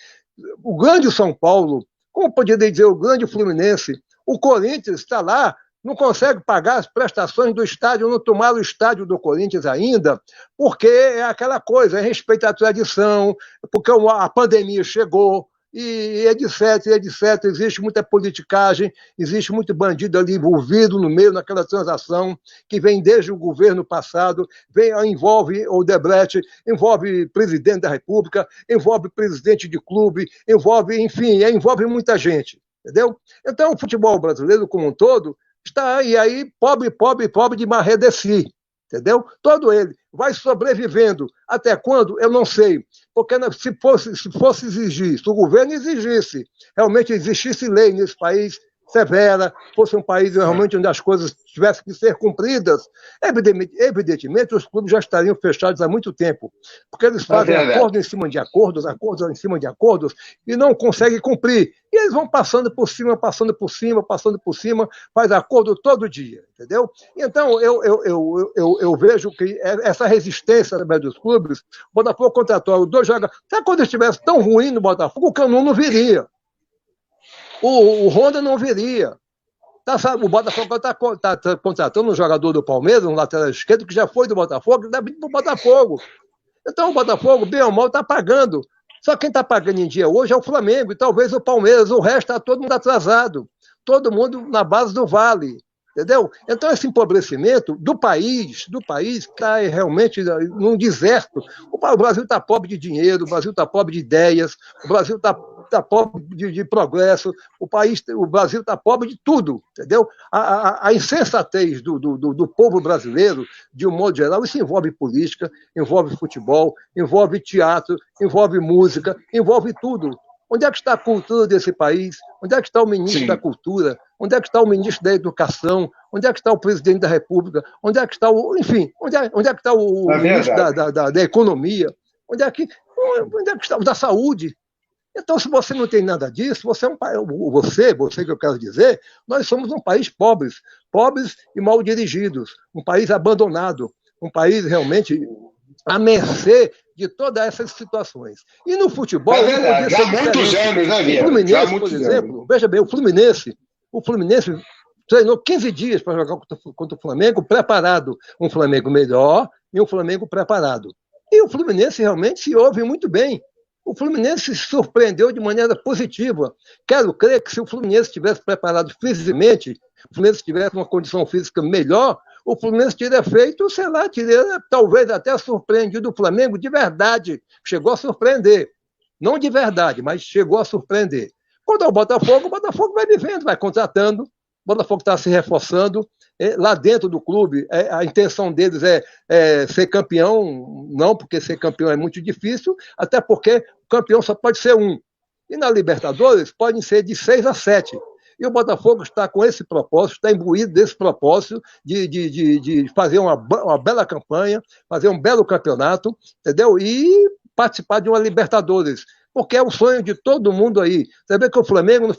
o grande São Paulo, como poderia dizer o grande Fluminense, o Corinthians está lá, não consegue pagar as prestações do estádio, não tomaram o estádio do Corinthians ainda, porque é aquela coisa, respeito à tradição, porque a pandemia chegou, e etc, existe muita politicagem, existe muito bandido ali envolvido no meio, naquela transação, que vem desde o governo passado, envolve o Odebrecht, envolve presidente da República, envolve presidente de clube, envolve muita gente, entendeu? Então, o futebol brasileiro como um todo está aí pobre de maré de si, entendeu? Todo ele vai sobrevivendo. Até quando? Eu não sei. Porque se fosse exigir, se o governo exigisse, realmente existisse lei nesse país, severa, fosse um país realmente onde as coisas tivessem que ser cumpridas, evidentemente os clubes já estariam fechados há muito tempo, porque eles fazem acordos em cima de acordos em cima de acordos, e não conseguem cumprir. E eles vão passando por cima, faz acordo todo dia, entendeu? Então, eu vejo que essa resistência através dos clubes, o Botafogo contratou 2 jogadores. Sabe quando estivesse tão ruim no Botafogo, o Canu não viria. O Honda não viria. O Botafogo está contratando um jogador do Palmeiras, um lateral esquerdo, que já foi do Botafogo, e está vindo para o Botafogo. Então o Botafogo, bem ou mal, está pagando. Só quem está pagando em dia hoje é o Flamengo e talvez o Palmeiras. O resto está todo mundo atrasado. Todo mundo na base do vale. Entendeu? Então esse empobrecimento do país está realmente num deserto. O Brasil está pobre de dinheiro, o Brasil está pobre de ideias, o Brasil está pobre de progresso, o Brasil está pobre de tudo, entendeu? A insensatez do povo brasileiro, de um modo geral, isso envolve política, envolve futebol, envolve teatro, envolve música, envolve tudo. Onde é que está a cultura desse país? Onde é que está o ministro da Cultura? Onde é que está o ministro da Educação? Onde é que está o presidente da República? Onde é que está o... Enfim, onde é que está o ministro da Economia? Onde é que está o da Saúde? Então, se você não tem nada disso, você é um país... Você que eu quero dizer, nós somos um país pobres e mal dirigidos, um país abandonado, um país realmente à mercê de todas essas situações. E no futebol... já há muitos anos, né, Vieira? O Fluminense, por exemplo, veja bem, o Fluminense treinou 15 dias para jogar contra o Flamengo, preparado. Um Flamengo melhor e um Flamengo preparado. E o Fluminense realmente se ouve muito bem. O Fluminense se surpreendeu de maneira positiva. Quero crer que se o Fluminense estivesse preparado fisicamente, o Fluminense tivesse uma condição física melhor, o Fluminense teria feito, sei lá, talvez até surpreendido o Flamengo de verdade. Chegou a surpreender. Não de verdade, mas chegou a surpreender. Quando é o Botafogo vai vivendo, vai contratando, o Botafogo está se reforçando. Lá dentro do clube, a intenção deles é ser campeão, não, porque ser campeão é muito difícil, até porque o campeão só pode ser um. E na Libertadores, podem ser de 6 a 7. E o Botafogo está com esse propósito, está imbuído desse propósito de fazer uma bela campanha, fazer um belo campeonato, entendeu? E participar de uma Libertadores. Porque é o sonho de todo mundo aí. Você vê que o Flamengo não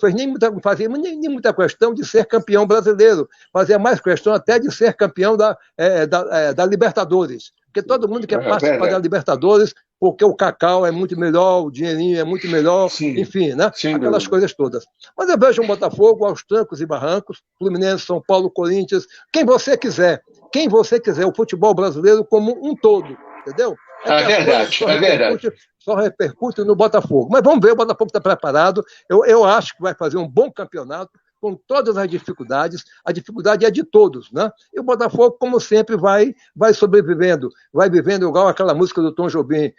fazia nem muita questão de ser campeão brasileiro, fazia mais questão até de ser campeão da Libertadores. Porque todo mundo quer participar da Libertadores, porque o cacau é muito melhor, o dinheirinho é muito melhor, enfim, né? Aquelas coisas todas. Mas eu vejo um Botafogo aos trancos e barrancos, Fluminense, São Paulo, Corinthians, quem você quiser, o futebol brasileiro como um todo, entendeu? É verdade. Só repercute no Botafogo. Mas vamos ver, o Botafogo está preparado. Eu acho que vai fazer um bom campeonato, com todas as dificuldades. A dificuldade é de todos, né? E o Botafogo, como sempre, vai sobrevivendo. Vai vivendo igual aquela música do Tom Jobim.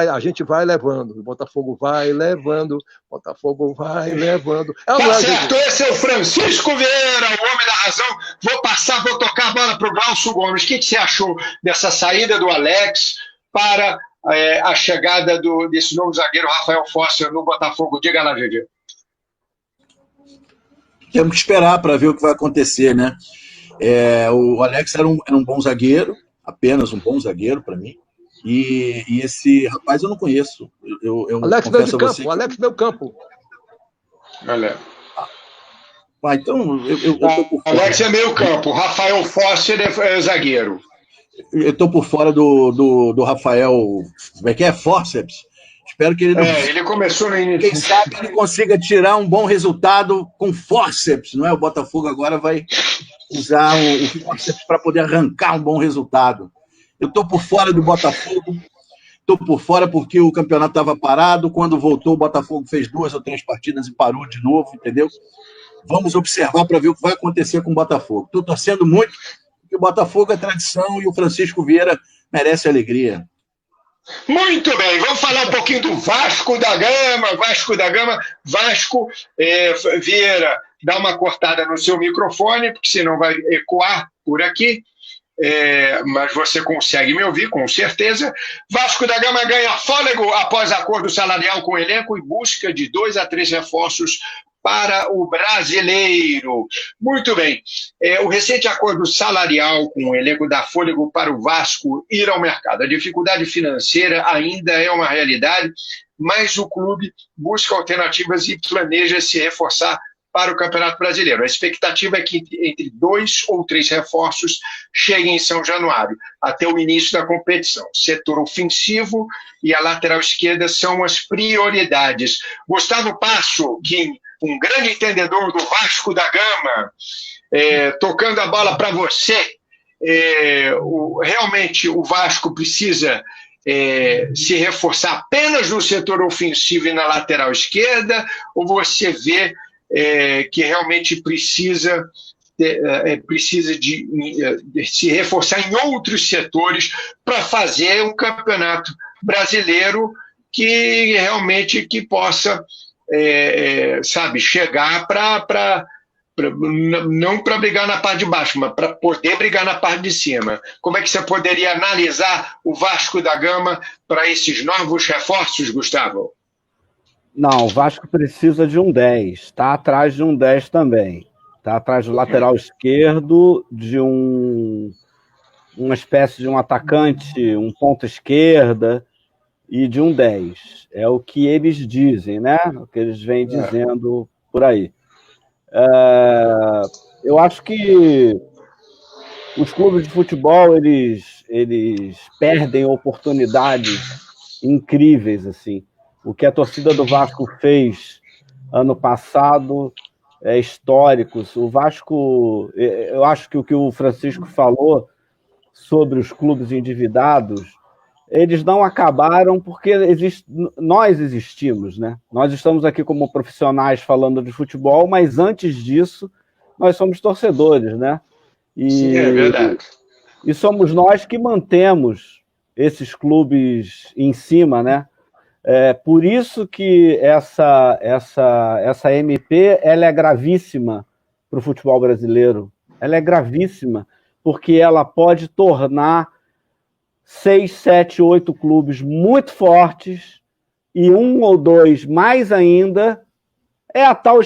A gente vai levando. O Botafogo vai levando. O Botafogo vai levando. Tá certo, esse é o Francisco Vieira, o homem da razão. Vou tocar a bola para o Glaucio Gomes. O que você achou dessa saída do Alex para a chegada desse novo zagueiro, Rafael Fósser, no Botafogo? Diga lá, Gigi. Temos que esperar para ver o que vai acontecer, né? O Alex era um bom zagueiro, apenas um bom zagueiro para mim. E esse rapaz eu não conheço. Alex veio de campo, Alex veio campo. Olha. Então, eu tô por fora. Alex é meio campo, Rafael Fósser é zagueiro. Eu estou por fora do Rafael. Como é que é? Forceps. Espero que ele não. Ele começou no início. Quem sabe ele consiga tirar um bom resultado com forceps, não é? O Botafogo agora vai usar o forceps para poder arrancar um bom resultado. Eu estou por fora do Botafogo. Estou por fora porque o campeonato estava parado. Quando voltou, o Botafogo fez 2 ou 3 partidas e parou de novo, entendeu? Vamos observar para ver o que vai acontecer com o Botafogo. Estou torcendo muito, porque o Botafogo é tradição e o Francisco Vieira merece alegria. Muito bem, vamos falar um pouquinho do Vasco da Gama. Vasco, Vieira, dá uma cortada no seu microfone, porque senão vai ecoar por aqui. Mas você consegue me ouvir, com certeza. Vasco da Gama ganha fôlego após acordo salarial com o elenco e busca de 2 a 3 reforços para o brasileiro. Muito bem. O recente acordo salarial com o elenco dá fôlego para o Vasco ir ao mercado. A dificuldade financeira ainda é uma realidade, mas o clube busca alternativas e planeja se reforçar para o Campeonato Brasileiro. A expectativa é que entre 2 ou 3 reforços cheguem em São Januário, até o início da competição. O setor ofensivo e a lateral esquerda são as prioridades. Gustavo Passo, que um grande entendedor do Vasco da Gama, tocando a bola para você. Realmente o Vasco precisa se reforçar apenas no setor ofensivo e na lateral esquerda, ou você vê que realmente precisa de se reforçar em outros setores para fazer um campeonato brasileiro que realmente possa chegar não para brigar na parte de baixo, mas para poder brigar na parte de cima. Como é que você poderia analisar o Vasco da Gama para esses novos reforços, Gustavo? Não, o Vasco precisa de um 10. Está atrás de um 10 também. Está atrás do lateral esquerdo, de uma espécie de um atacante, um ponta esquerda e de um 10. É o que eles dizem, né? O que eles vêm dizendo por aí. Eu acho que os clubes de futebol eles perdem oportunidades incríveis, assim. O que a torcida do Vasco fez ano passado é histórico. O Vasco, eu acho que o que o Francisco falou sobre os clubes endividados, eles não acabaram porque nós existimos, né? Nós estamos aqui como profissionais falando de futebol, mas antes disso, nós somos torcedores, né? Sim, é verdade. E somos nós que mantemos esses clubes em cima, né? Por isso que essa MP ela é gravíssima para o futebol brasileiro. Ela é gravíssima, porque ela pode tornar 6, 7, 8 clubes muito fortes e 1 ou 2 mais ainda. É a tal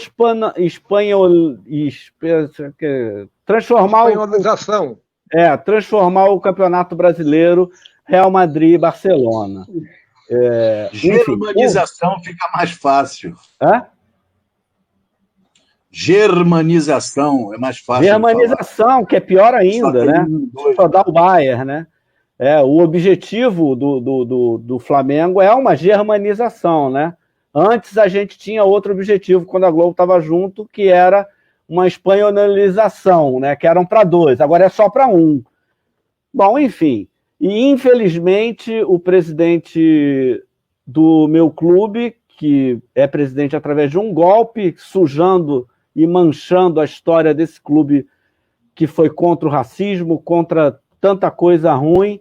transformar o Campeonato Brasileiro Real Madrid e Barcelona. Germanização fica mais fácil. Germanização é mais fácil. Germanização, que é pior ainda, né? Só dá o Bayern, né? O objetivo do Flamengo é uma germanização, né? Antes a gente tinha outro objetivo quando a Globo estava junto, que era uma espanholização, né? Que eram para 2, agora é só para 1. Bom, enfim. E, infelizmente, o presidente do meu clube, que é presidente através de um golpe, sujando e manchando a história desse clube que foi contra o racismo, contra tanta coisa ruim,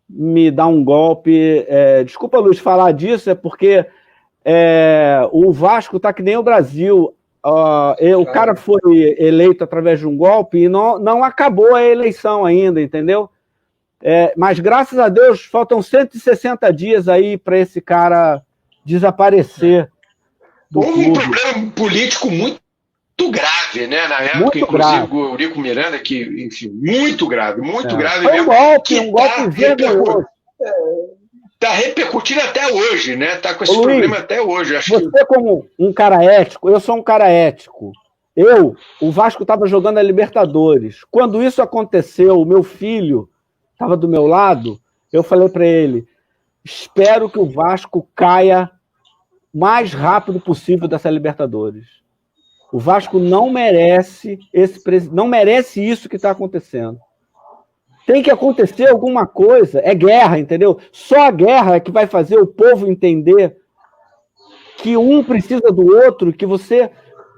me dá um golpe. Desculpa, Luiz, falar disso, porque o Vasco está que nem o Brasil. O cara foi eleito através de um golpe e não acabou a eleição ainda, entendeu? Mas, graças a Deus, faltam 160 dias aí para esse cara desaparecer do clube. Houve um problema político muito grave, né? Na época, muito inclusive, grave. O Eurico Miranda, que, enfim, muito grave foi mesmo. Um golpe vergonhoso. Está repercutindo até hoje, né? Está com esse problema até hoje. Você, como um cara ético, eu sou um cara ético. O Vasco estava jogando a Libertadores. Quando isso aconteceu, o meu filho estava do meu lado, eu falei para ele, espero que o Vasco caia o mais rápido possível dessa Libertadores. O Vasco não merece isso que está acontecendo. Tem que acontecer alguma coisa. É guerra, entendeu? Só a guerra é que vai fazer o povo entender que um precisa do outro, que você...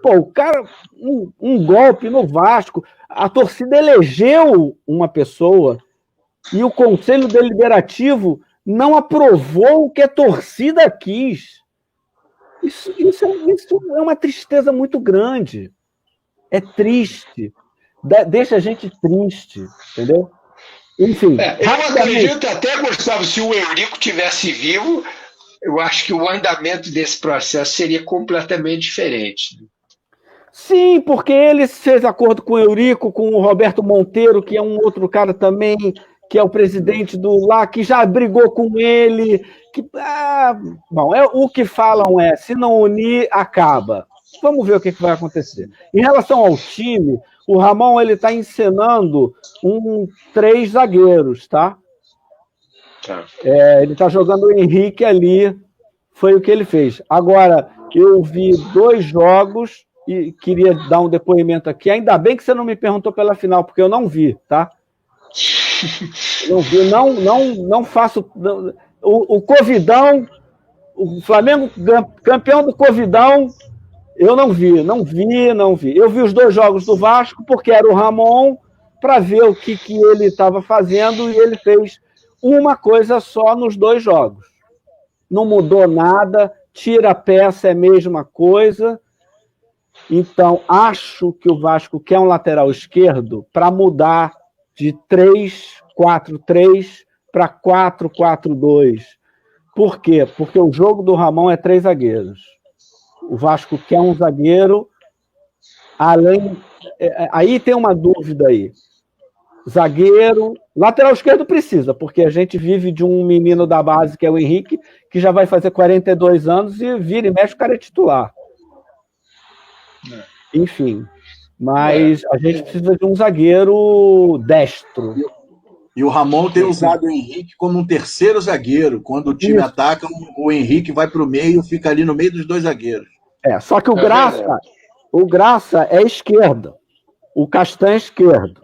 o cara... Um golpe no Vasco. A torcida elegeu uma pessoa e o Conselho Deliberativo não aprovou o que a torcida quis. Isso é uma tristeza muito grande. É triste. Deixa a gente triste, entendeu? Enfim. Eu acredito até, Gustavo, se o Eurico tivesse vivo, eu acho que o andamento desse processo seria completamente diferente. Sim, porque ele fez acordo com o Eurico, com o Roberto Monteiro, que é um outro cara também, que é o presidente do lá, que já brigou com ele. Bom, o que falam se não unir, acaba. Vamos ver o que vai acontecer. Em relação ao time, o Ramon está encenando 3 zagueiros, tá? Ele está jogando o Henrique ali, foi o que ele fez. Agora, eu vi 2 jogos e queria dar um depoimento aqui. Ainda bem que você não me perguntou pela final, porque eu não vi, tá? Não vi, não faço... O Covidão, o Flamengo campeão do Covidão, eu não vi. Eu vi os 2 jogos do Vasco, porque era o Ramon, para ver o que ele estava fazendo, e ele fez uma coisa só nos 2 jogos. Não mudou nada, tira a peça, é a mesma coisa. Então, acho que o Vasco quer um lateral esquerdo para mudar de 3-4-3 para 4-4-2. Por quê? Porque o jogo do Ramon é 3 zagueiros. O Vasco quer um zagueiro, aí tem uma dúvida aí. Zagueiro, lateral esquerdo precisa, porque a gente vive de um menino da base, que é o Henrique, que já vai fazer 42 anos e vira e mexe, o cara é titular. Enfim, mas a gente precisa de um zagueiro destro. E o Ramon tem usado o Henrique como um terceiro zagueiro. Quando o time ataca, o Henrique vai para o meio, fica ali no meio dos 2 zagueiros. Só que o Graça é esquerdo, o Castanho é esquerdo.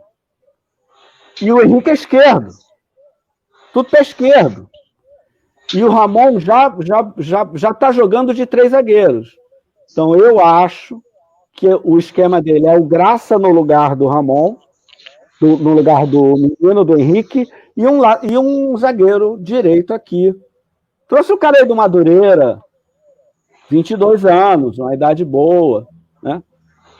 E o Henrique é esquerdo. Tudo é esquerdo. E o Ramon já está jogando de 3 zagueiros. Então, eu acho que o esquema dele é o Graça no lugar do Ramon, no lugar do menino, do Henrique, e um zagueiro direito aqui. Trouxe o cara aí do Madureira, 22 anos, uma idade boa, né?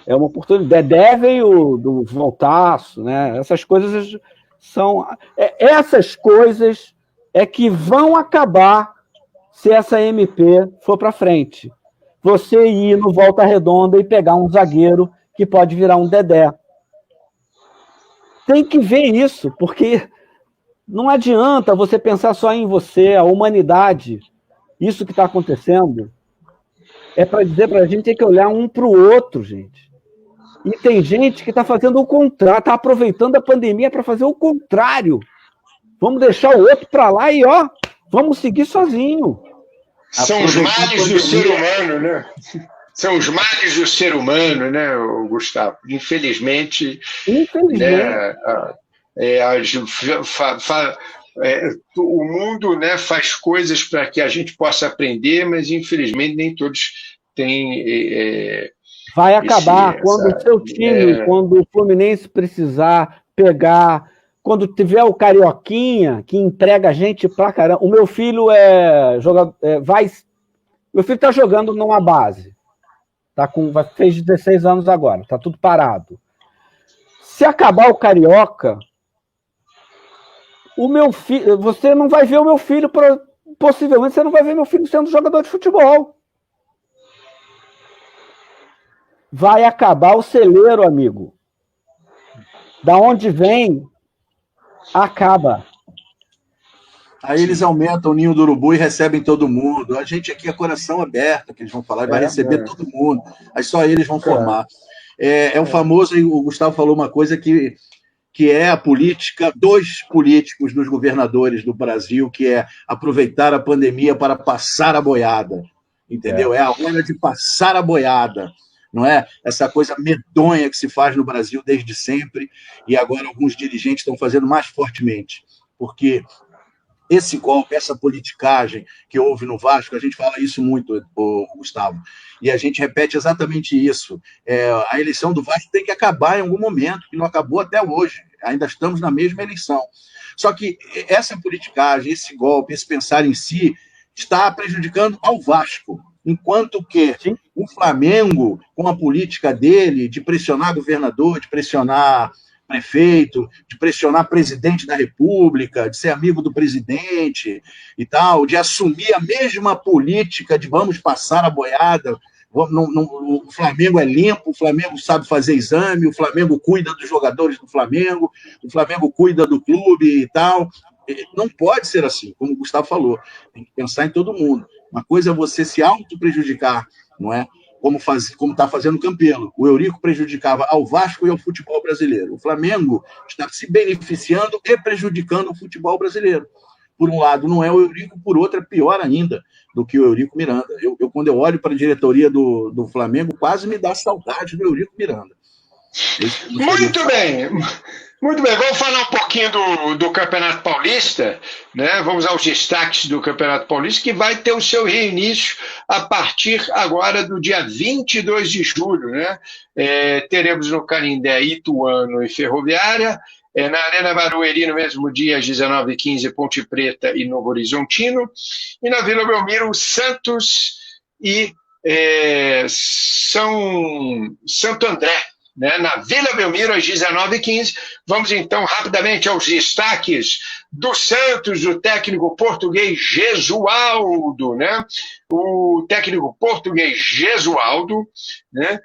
É uma oportunidade. Dedé veio do Voltaço, né? Essas coisas são... Essas coisas é que vão acabar se essa MP for para frente. Você ir no Volta Redonda e pegar um zagueiro que pode virar um Dedé. Tem que ver isso, porque não adianta você pensar só em você, a humanidade. Isso que está acontecendo é para dizer para a gente ter que olhar um para o outro, gente. E tem gente que está fazendo o contrário, está aproveitando a pandemia para fazer o contrário. Vamos deixar o outro para lá e, vamos seguir sozinho. São os males do ser humano, né? São os males do ser humano, né, Gustavo? Infelizmente. O mundo, né, faz coisas para que a gente possa aprender, mas infelizmente nem todos têm... Vai acabar quando o seu time, quando o Fluminense precisar pegar, quando tiver o Carioquinha, que entrega a gente pra caramba. O meu filho meu filho está jogando numa base. Fez 16 anos agora, está tudo parado. Se acabar o Carioca, o meu filho, você não vai ver o meu filho, possivelmente você não vai ver meu filho sendo jogador de futebol. Vai acabar o celeiro, amigo. Da onde vem, acaba. Aí eles aumentam o ninho do urubu e recebem todo mundo. A gente aqui é coração aberto, que eles vão falar, vai receber todo mundo. Aí só eles vão formar. É o famoso, o Gustavo falou uma coisa que é a política dos políticos, dos governadores do Brasil, que é aproveitar a pandemia para passar a boiada. Entendeu? É a hora de passar a boiada. Não é essa coisa medonha que se faz no Brasil desde sempre, e agora alguns dirigentes estão fazendo mais fortemente. Porque esse golpe, essa politicagem que houve no Vasco, a gente fala isso muito, Gustavo, e a gente repete exatamente isso. A eleição do Vasco tem que acabar em algum momento, que não acabou até hoje. Ainda estamos na mesma eleição. Só que essa politicagem, esse golpe, esse pensar em si, está prejudicando ao Vasco. Enquanto que o Flamengo, com a política dele de pressionar governador, de pressionar prefeito, de pressionar presidente da República, de ser amigo do presidente e tal, de assumir a mesma política de vamos passar a boiada, O Flamengo é limpo, o Flamengo sabe fazer exame, o Flamengo cuida dos jogadores do Flamengo, o Flamengo cuida do clube e tal. Não pode ser assim, como o Gustavo falou. Tem que pensar em todo mundo. Uma coisa é você se auto-prejudicar, não é? Como está fazendo o Campelo. O Eurico prejudicava ao Vasco e ao futebol brasileiro. O Flamengo está se beneficiando e prejudicando o futebol brasileiro. Por um lado, não é o Eurico, por outro, é pior ainda do que o Eurico Miranda. Quando eu olho para a diretoria do Flamengo, quase me dá saudade do Eurico Miranda. Muito bem. Muito bem, vamos falar um pouquinho do Campeonato Paulista, né? Vamos aos destaques do Campeonato Paulista, que vai ter o seu reinício a partir agora do dia 22 de julho, né? Teremos no Canindé, Ituano e Ferroviária, na Arena Barueri, no mesmo dia, às 19h15, Ponte Preta e Novo Horizontino, e na Vila Belmiro, Santos e Santo André, né, na Vila Belmiro, às 19h15. Vamos, então, rapidamente aos destaques do Santos, do técnico português Gesualdo, né? O técnico português Gesualdo, né,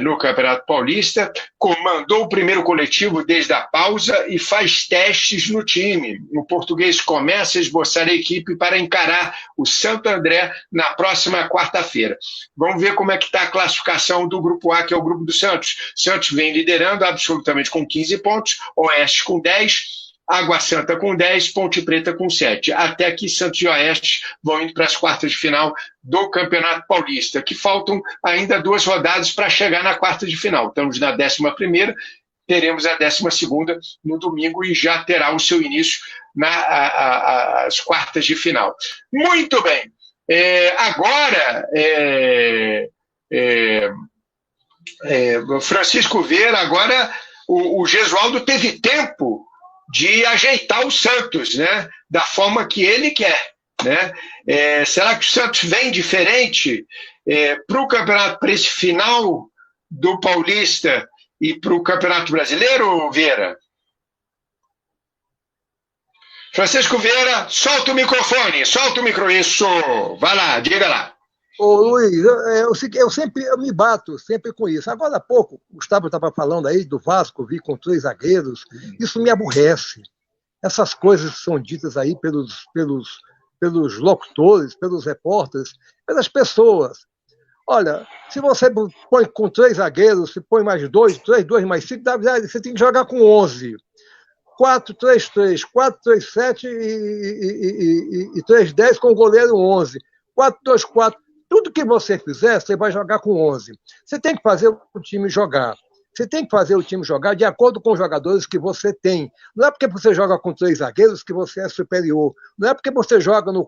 no Campeonato Paulista, comandou o primeiro coletivo desde a pausa e faz testes no time. O português começa a esboçar a equipe para encarar o Santo André na próxima quarta-feira. Vamos ver como é que está a classificação do Grupo A, que é o Grupo do Santos. Santos vem liderando absolutamente com 15 pontos, Oeste com 10, Água Santa com 10, Ponte Preta com 7. Até que Santos e Oeste vão indo para as quartas de final do Campeonato Paulista, que faltam ainda 2 rodadas para chegar na quarta de final. Estamos na 11ª, teremos a 12ª no domingo e já terá o seu início nas quartas de final. Muito bem. Agora, Francisco Vieira, agora o Gesualdo teve tempo de ajeitar o Santos, né, da forma que ele quer, né? Será que o Santos vem diferente para o campeonato, para esse final do Paulista e para o Campeonato Brasileiro, Vieira? Francisco Vieira, solta o microfone, solta o microfone, isso, vai lá, diga lá. Ô, Luiz, eu me bato sempre com isso. Agora há pouco, o Gustavo estava falando aí do Vasco vir com 3 zagueiros. Isso me aborrece. Essas coisas que são ditas aí pelos locutores, pelos repórteres, pelas pessoas. Olha, se você põe com 3 zagueiros, se põe mais 2, 3, 2 mais 5, você tem que jogar com 11. 4-3-3, 4-3-7 e 3-10 com o goleiro 11. 4-2-4. Tudo que você fizer, você vai jogar com 11. Você tem que fazer o time jogar. Você tem que fazer o time jogar de acordo com os jogadores que você tem. Não é porque você joga com 3 zagueiros que você é superior. Não é porque você joga no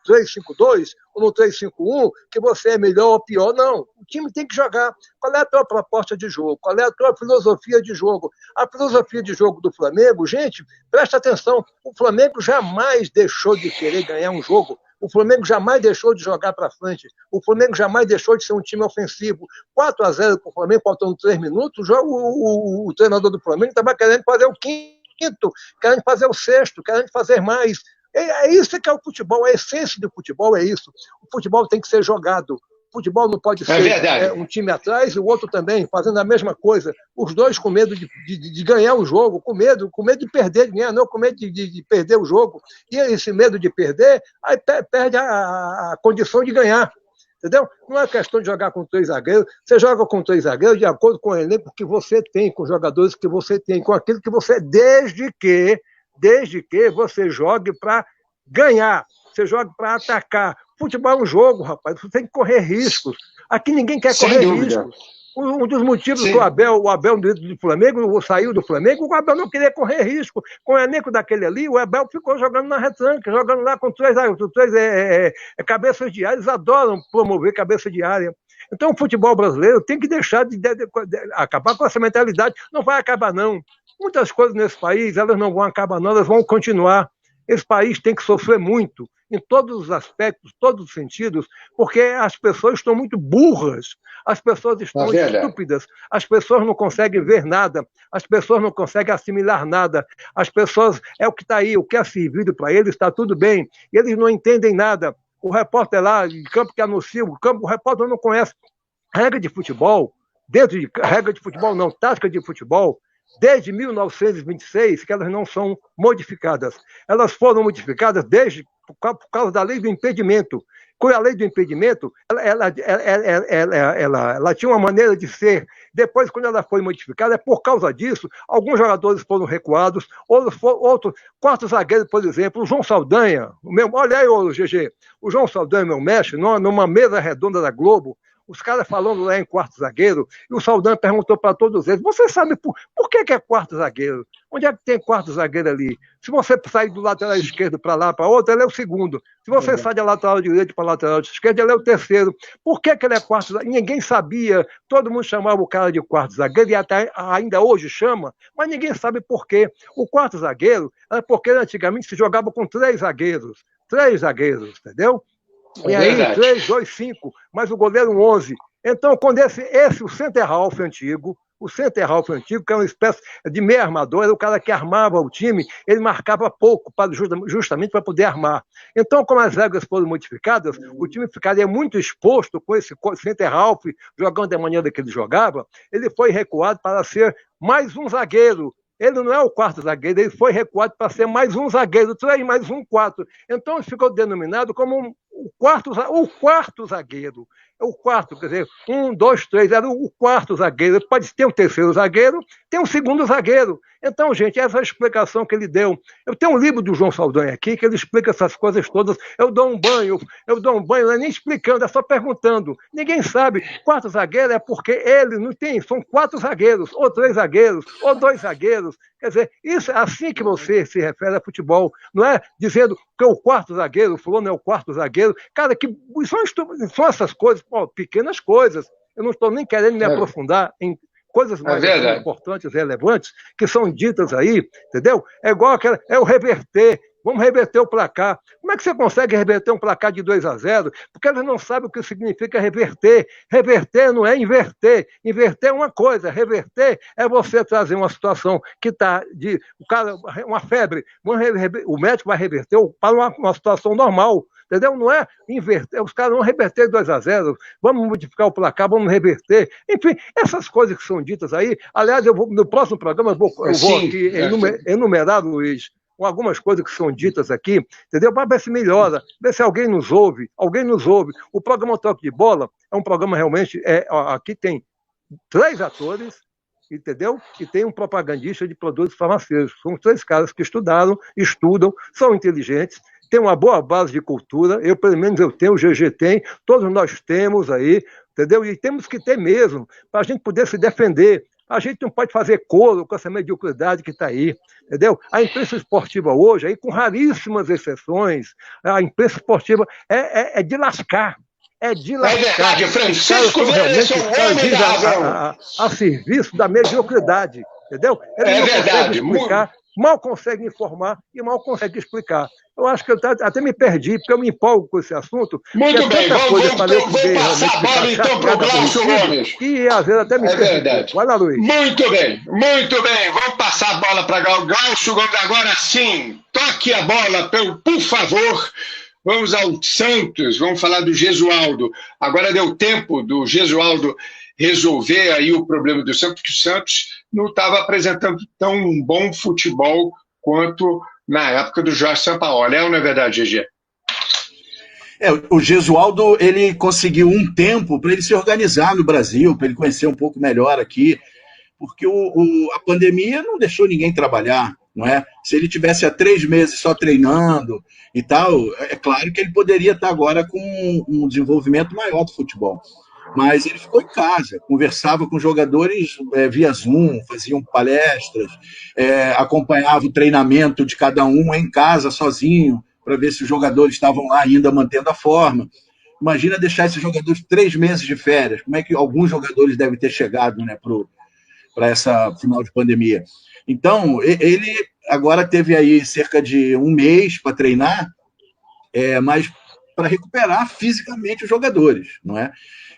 3-5-2 ou no 3-5-1 que você é melhor ou pior. Não. O time tem que jogar. Qual é a tua proposta de jogo? Qual é a tua filosofia de jogo? A filosofia de jogo do Flamengo, gente, presta atenção. O Flamengo jamais deixou de querer ganhar um jogo. O Flamengo jamais deixou de jogar para frente. O Flamengo jamais deixou de ser um time ofensivo. 4-0 para o Flamengo, faltando 3 minutos, o treinador do Flamengo estava querendo fazer o 5º, querendo fazer o 6º, querendo fazer mais. É isso que é o futebol, a essência do futebol é isso. O futebol tem que ser jogado. O futebol não pode ser um time atrás e o outro também, fazendo a mesma coisa. Os dois com medo de ganhar o jogo, com medo de perder, de ganhar, não, com medo de perder o jogo. E esse medo de perder, aí perde a condição de ganhar. Entendeu? Não é questão de jogar com 3 zagueiros. Você joga com 3 zagueiros de acordo com o elenco que você tem, com os jogadores que você tem, com aquilo que você... Desde que você jogue para ganhar. Você joga para atacar. Futebol é um jogo, rapaz. Você tem que correr riscos. Aqui ninguém quer correr riscos. Um dos motivos que o Abel do Flamengo saiu do Flamengo, o Abel não queria correr risco. Com o elenco daquele ali, o Abel ficou jogando na retranca, jogando lá com 3 cabeças de área. Eles adoram promover cabeça de área. Então o futebol brasileiro tem que deixar de acabar com essa mentalidade. Não vai acabar, não. Muitas coisas nesse país, elas não vão acabar, não. Elas vão continuar. Esse país tem que sofrer muito, em todos os aspectos, todos os sentidos, porque as pessoas estão muito burras, as pessoas estão estúpidas, as pessoas não conseguem ver nada, as pessoas não conseguem assimilar nada, as pessoas, é o que está aí, o que é servido para eles está tudo bem, e eles não entendem nada. O repórter lá em campo que anuncia o campo, o repórter não conhece regra de futebol, dentro de regra de futebol não, tática de futebol, desde 1926, que elas não são modificadas. Elas foram modificadas desde por causa da lei do impedimento. Com a lei do impedimento, ela tinha uma maneira de ser. Depois, quando ela foi modificada, é por causa disso, alguns jogadores foram recuados, outros quarto zagueiro, por exemplo, o João Saldanha, olha aí, GG, o João Saldanha, meu mestre, numa mesa redonda da Globo, os caras falando lá em quarto zagueiro, e o Saldanha perguntou para todos eles, você sabe por que é quarto zagueiro? Onde é que tem quarto zagueiro ali? Se você sair do lateral esquerdo para lá, para outro, ele é o segundo. Se você sai da lateral direito para a lateral esquerda, ele é o terceiro. Por que ele é quarto zagueiro? Ninguém sabia, todo mundo chamava o cara de quarto zagueiro, e até ainda hoje chama, mas ninguém sabe por quê. O quarto zagueiro era porque antigamente se jogava com três zagueiros, entendeu? E aí, 3, 2, 5, mas o goleiro 11. Então, quando o center half antigo, que é uma espécie de meio armador, era o cara que armava o time, ele marcava pouco, justamente para poder armar. Então, como as regras foram modificadas, o time ficaria muito exposto com esse center half, jogando da maneira que ele jogava, ele foi recuado para ser mais um zagueiro. Ele não é o quarto zagueiro, ele foi recuado para ser mais um zagueiro, 3 mais 1, 4. Então, ele ficou denominado como o quarto zagueiro. O quarto, quer dizer, 1, 2, 3, era o quarto zagueiro. Pode ter um terceiro zagueiro, tem um segundo zagueiro. Então, gente, essa é a explicação que ele deu. Eu tenho um livro do João Saldanha aqui, que ele explica essas coisas todas. Eu dou um banho, não é nem explicando, é só perguntando. Ninguém sabe. Quarto zagueiro é porque ele não tem, são 4 zagueiros, ou 3 zagueiros, ou 2 zagueiros. Quer dizer, isso é assim que você se refere a futebol, não é dizendo que é o quarto zagueiro, o fulano é o quarto zagueiro. Cara, que são essas coisas, pequenas coisas. Eu não estou nem querendo me aprofundar em coisas mais importantes, relevantes, que são ditas aí, entendeu? É igual o reverter. Vamos reverter o placar. Como é que você consegue reverter um placar de 2-0? Porque eles não sabem o que significa reverter. Reverter não é inverter. Inverter é uma coisa. Reverter é você trazer uma situação que está uma febre. O médico vai reverter para uma situação normal. Entendeu? Não é inverter, os caras vão reverter 2-0, vamos modificar o placar, vamos reverter. Enfim, essas coisas que são ditas aí. Aliás, no próximo programa eu vou aqui enumerar, Luiz, algumas coisas que são ditas aqui, entendeu? Para ver se melhora, ver se alguém nos ouve. O programa Toque de Bola é um programa realmente, aqui tem 3 atores, entendeu? E tem um propagandista de produtos farmacêuticos. São 3 caras que estudam, são inteligentes, tem uma boa base de cultura, pelo menos eu tenho, o GG tem, todos nós temos aí, entendeu? E temos que ter mesmo, para a gente poder se defender. A gente não pode fazer coro com essa mediocridade que está aí, entendeu? A imprensa esportiva hoje, aí, com raríssimas exceções, a imprensa esportiva é de lascar. É de lascar. É verdade, Francisco realmente a serviço da mediocridade, entendeu? Ele não consegue explicar, mal consegue informar e mal consegue explicar. Eu acho que eu até me perdi, porque eu me empolgo com esse assunto. Muito bem, vamos passar a bola então para o Glaucio Gomes. E às vezes até me perdi. Verdade. Vai lá, Luiz. Muito bem. Vamos passar a bola para o Glaucio Gomes. Agora sim, toque a bola, por favor. Vamos ao Santos, vamos falar do Gesualdo. Agora deu tempo do Gesualdo resolver aí o problema do Santos, porque o Santos não estava apresentando tão bom futebol quanto na época do Jorge Sampaoli. Não é verdade, GG? O Gesualdo, ele conseguiu um tempo para ele se organizar no Brasil, para ele conhecer um pouco melhor aqui, porque a pandemia não deixou ninguém trabalhar, não é? Se ele tivesse há 3 meses só treinando e tal, é claro que ele poderia estar agora com um desenvolvimento maior do futebol. Mas ele ficou em casa, conversava com jogadores via Zoom, faziam palestras, acompanhava o treinamento de cada um em casa, sozinho, para ver se os jogadores estavam lá ainda mantendo a forma. Imagina deixar esses jogadores 3 meses de férias. Como é que alguns jogadores devem ter chegado, né, para essa final de pandemia? Então, ele agora teve aí cerca de 1 mês para treinar, mas para recuperar fisicamente os jogadores, não é?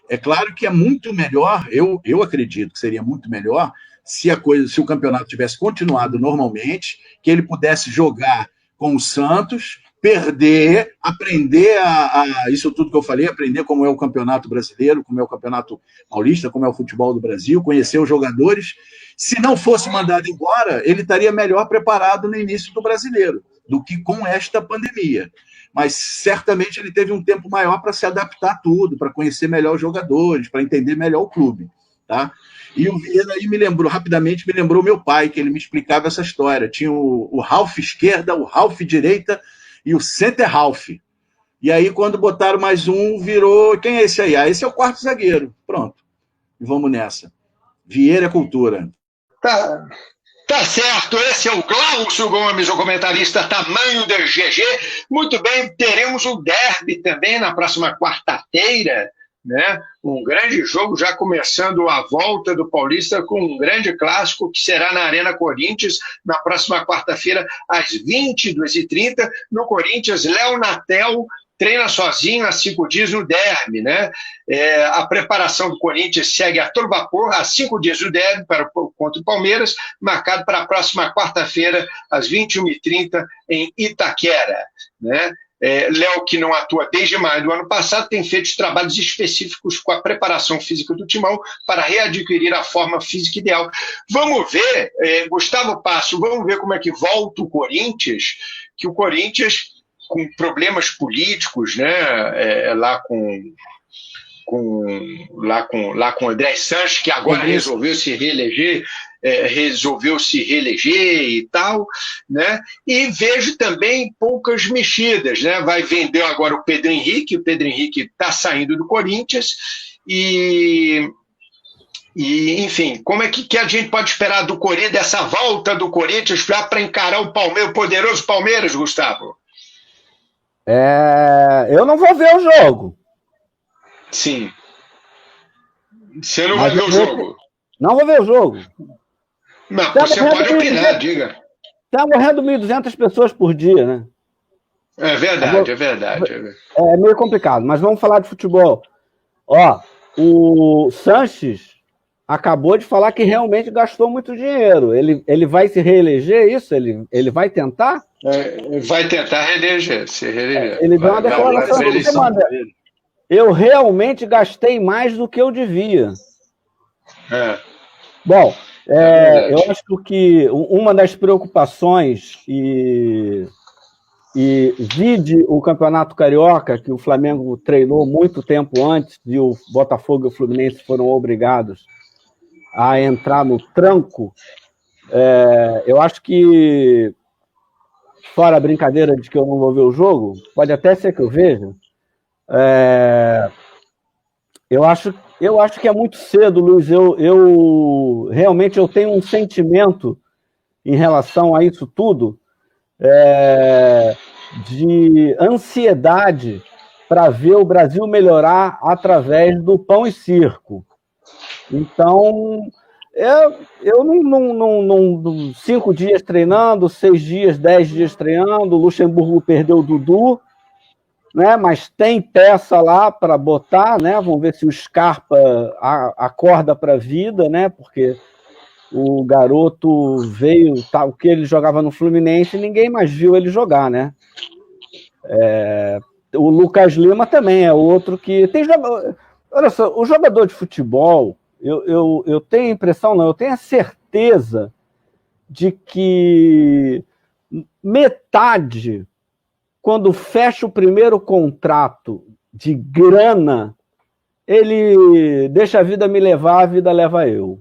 É claro que é muito melhor, eu acredito que seria muito melhor se o campeonato tivesse continuado normalmente, que ele pudesse jogar com o Santos, perder, aprender isso tudo que eu falei, aprender como é o Campeonato Brasileiro, como é o Campeonato Paulista, como é o futebol do Brasil, conhecer os jogadores. Se não fosse mandado embora, ele estaria melhor preparado no início do Brasileiro do que com esta pandemia. Mas certamente ele teve um tempo maior para se adaptar a tudo, para conhecer melhor os jogadores, para entender melhor o clube. Tá? E o Vieira aí me lembrou meu pai, que ele me explicava essa história. Tinha o Ralf esquerda, o Ralf direita e o center Ralf. E aí, quando botaram mais um, virou... Quem é esse aí? Ah, esse é o quarto zagueiro. Pronto. E vamos nessa. Vieira é cultura. Tá certo, esse é o Glaucio Gomes, o comentarista tamanho da GG. Muito bem, teremos o derby também na próxima quarta-feira, né? Um grande jogo, já começando a volta do Paulista com um grande clássico que será na Arena Corinthians na próxima quarta-feira às 22h30. No Corinthians, Léo Natel treina sozinho há 5 dias no derby, né? A preparação do Corinthians segue a todo vapor há 5 dias do derby contra o Palmeiras, marcado para a próxima quarta-feira às 21h30 em Itaquera, né? Léo, que não atua desde maio do ano passado, tem feito trabalhos específicos com a preparação física do Timão para readquirir a forma física ideal. Vamos ver, Gustavo Passo, vamos ver como é que volta o Corinthians, que o Corinthians, com problemas políticos, né, lá com o André Sanches, que agora resolveu se reeleger e tal, né? E vejo também poucas mexidas, né? Vai vender agora o Pedro Henrique está saindo do Corinthians e enfim, como é que a gente pode esperar do Corinthians, dessa volta do Corinthians para encarar o poderoso Palmeiras, Gustavo? Eu não vou ver o jogo. Sim. Você não vai ver o jogo? Não vou ver o jogo. Não, você pode opinar, diga. Está morrendo 1.200 pessoas por dia, né? É verdade, é verdade. É meio complicado, mas vamos falar de futebol. O Sanches acabou de falar que realmente gastou muito dinheiro. Ele vai se reeleger, isso? Ele vai tentar? Vai tentar se reeleger. Ele deu uma declaração de semana. Eu realmente gastei mais do que eu devia. Bom, eu acho que uma das preocupações e vide o Campeonato Carioca, que o Flamengo treinou muito tempo antes e o Botafogo e o Fluminense foram obrigados a entrar no tranco. Eu acho que, fora a brincadeira de que eu não vou ver o jogo, pode até ser que eu veja, eu acho que é muito cedo, Luiz. Eu realmente tenho um sentimento em relação a isso tudo, de ansiedade para ver o Brasil melhorar através do pão e circo. Então, eu não 5 dias treinando, 6 dias, 10 dias treinando, o Luxemburgo perdeu o Dudu, né? Mas tem peça lá para botar, né? Vamos ver se o Scarpa acorda para a vida, né? Porque o garoto veio, o que ele jogava no Fluminense, ninguém mais viu ele jogar, né? O Lucas Lima também é outro que tem jogador. Olha só, o jogador de futebol, eu tenho a impressão, não, eu tenho a certeza de que metade, quando fecha o primeiro contrato de grana, ele deixa a vida me levar, a vida leva eu.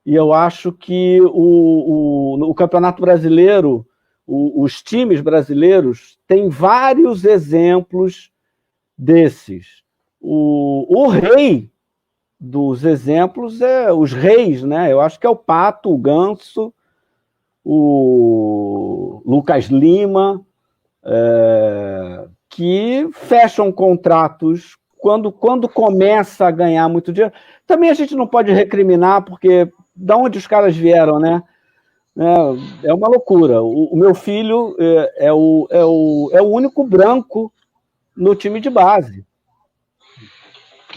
E eu acho que o Campeonato Brasileiro, os times brasileiros, têm vários exemplos desses. O rei dos exemplos os reis, né? Eu acho que é o Pato, o Ganso, o Lucas Lima, que fecham contratos quando começa a ganhar muito dinheiro. Também a gente não pode recriminar, porque de onde os caras vieram, né? É uma loucura. O meu filho é o único branco no time de base.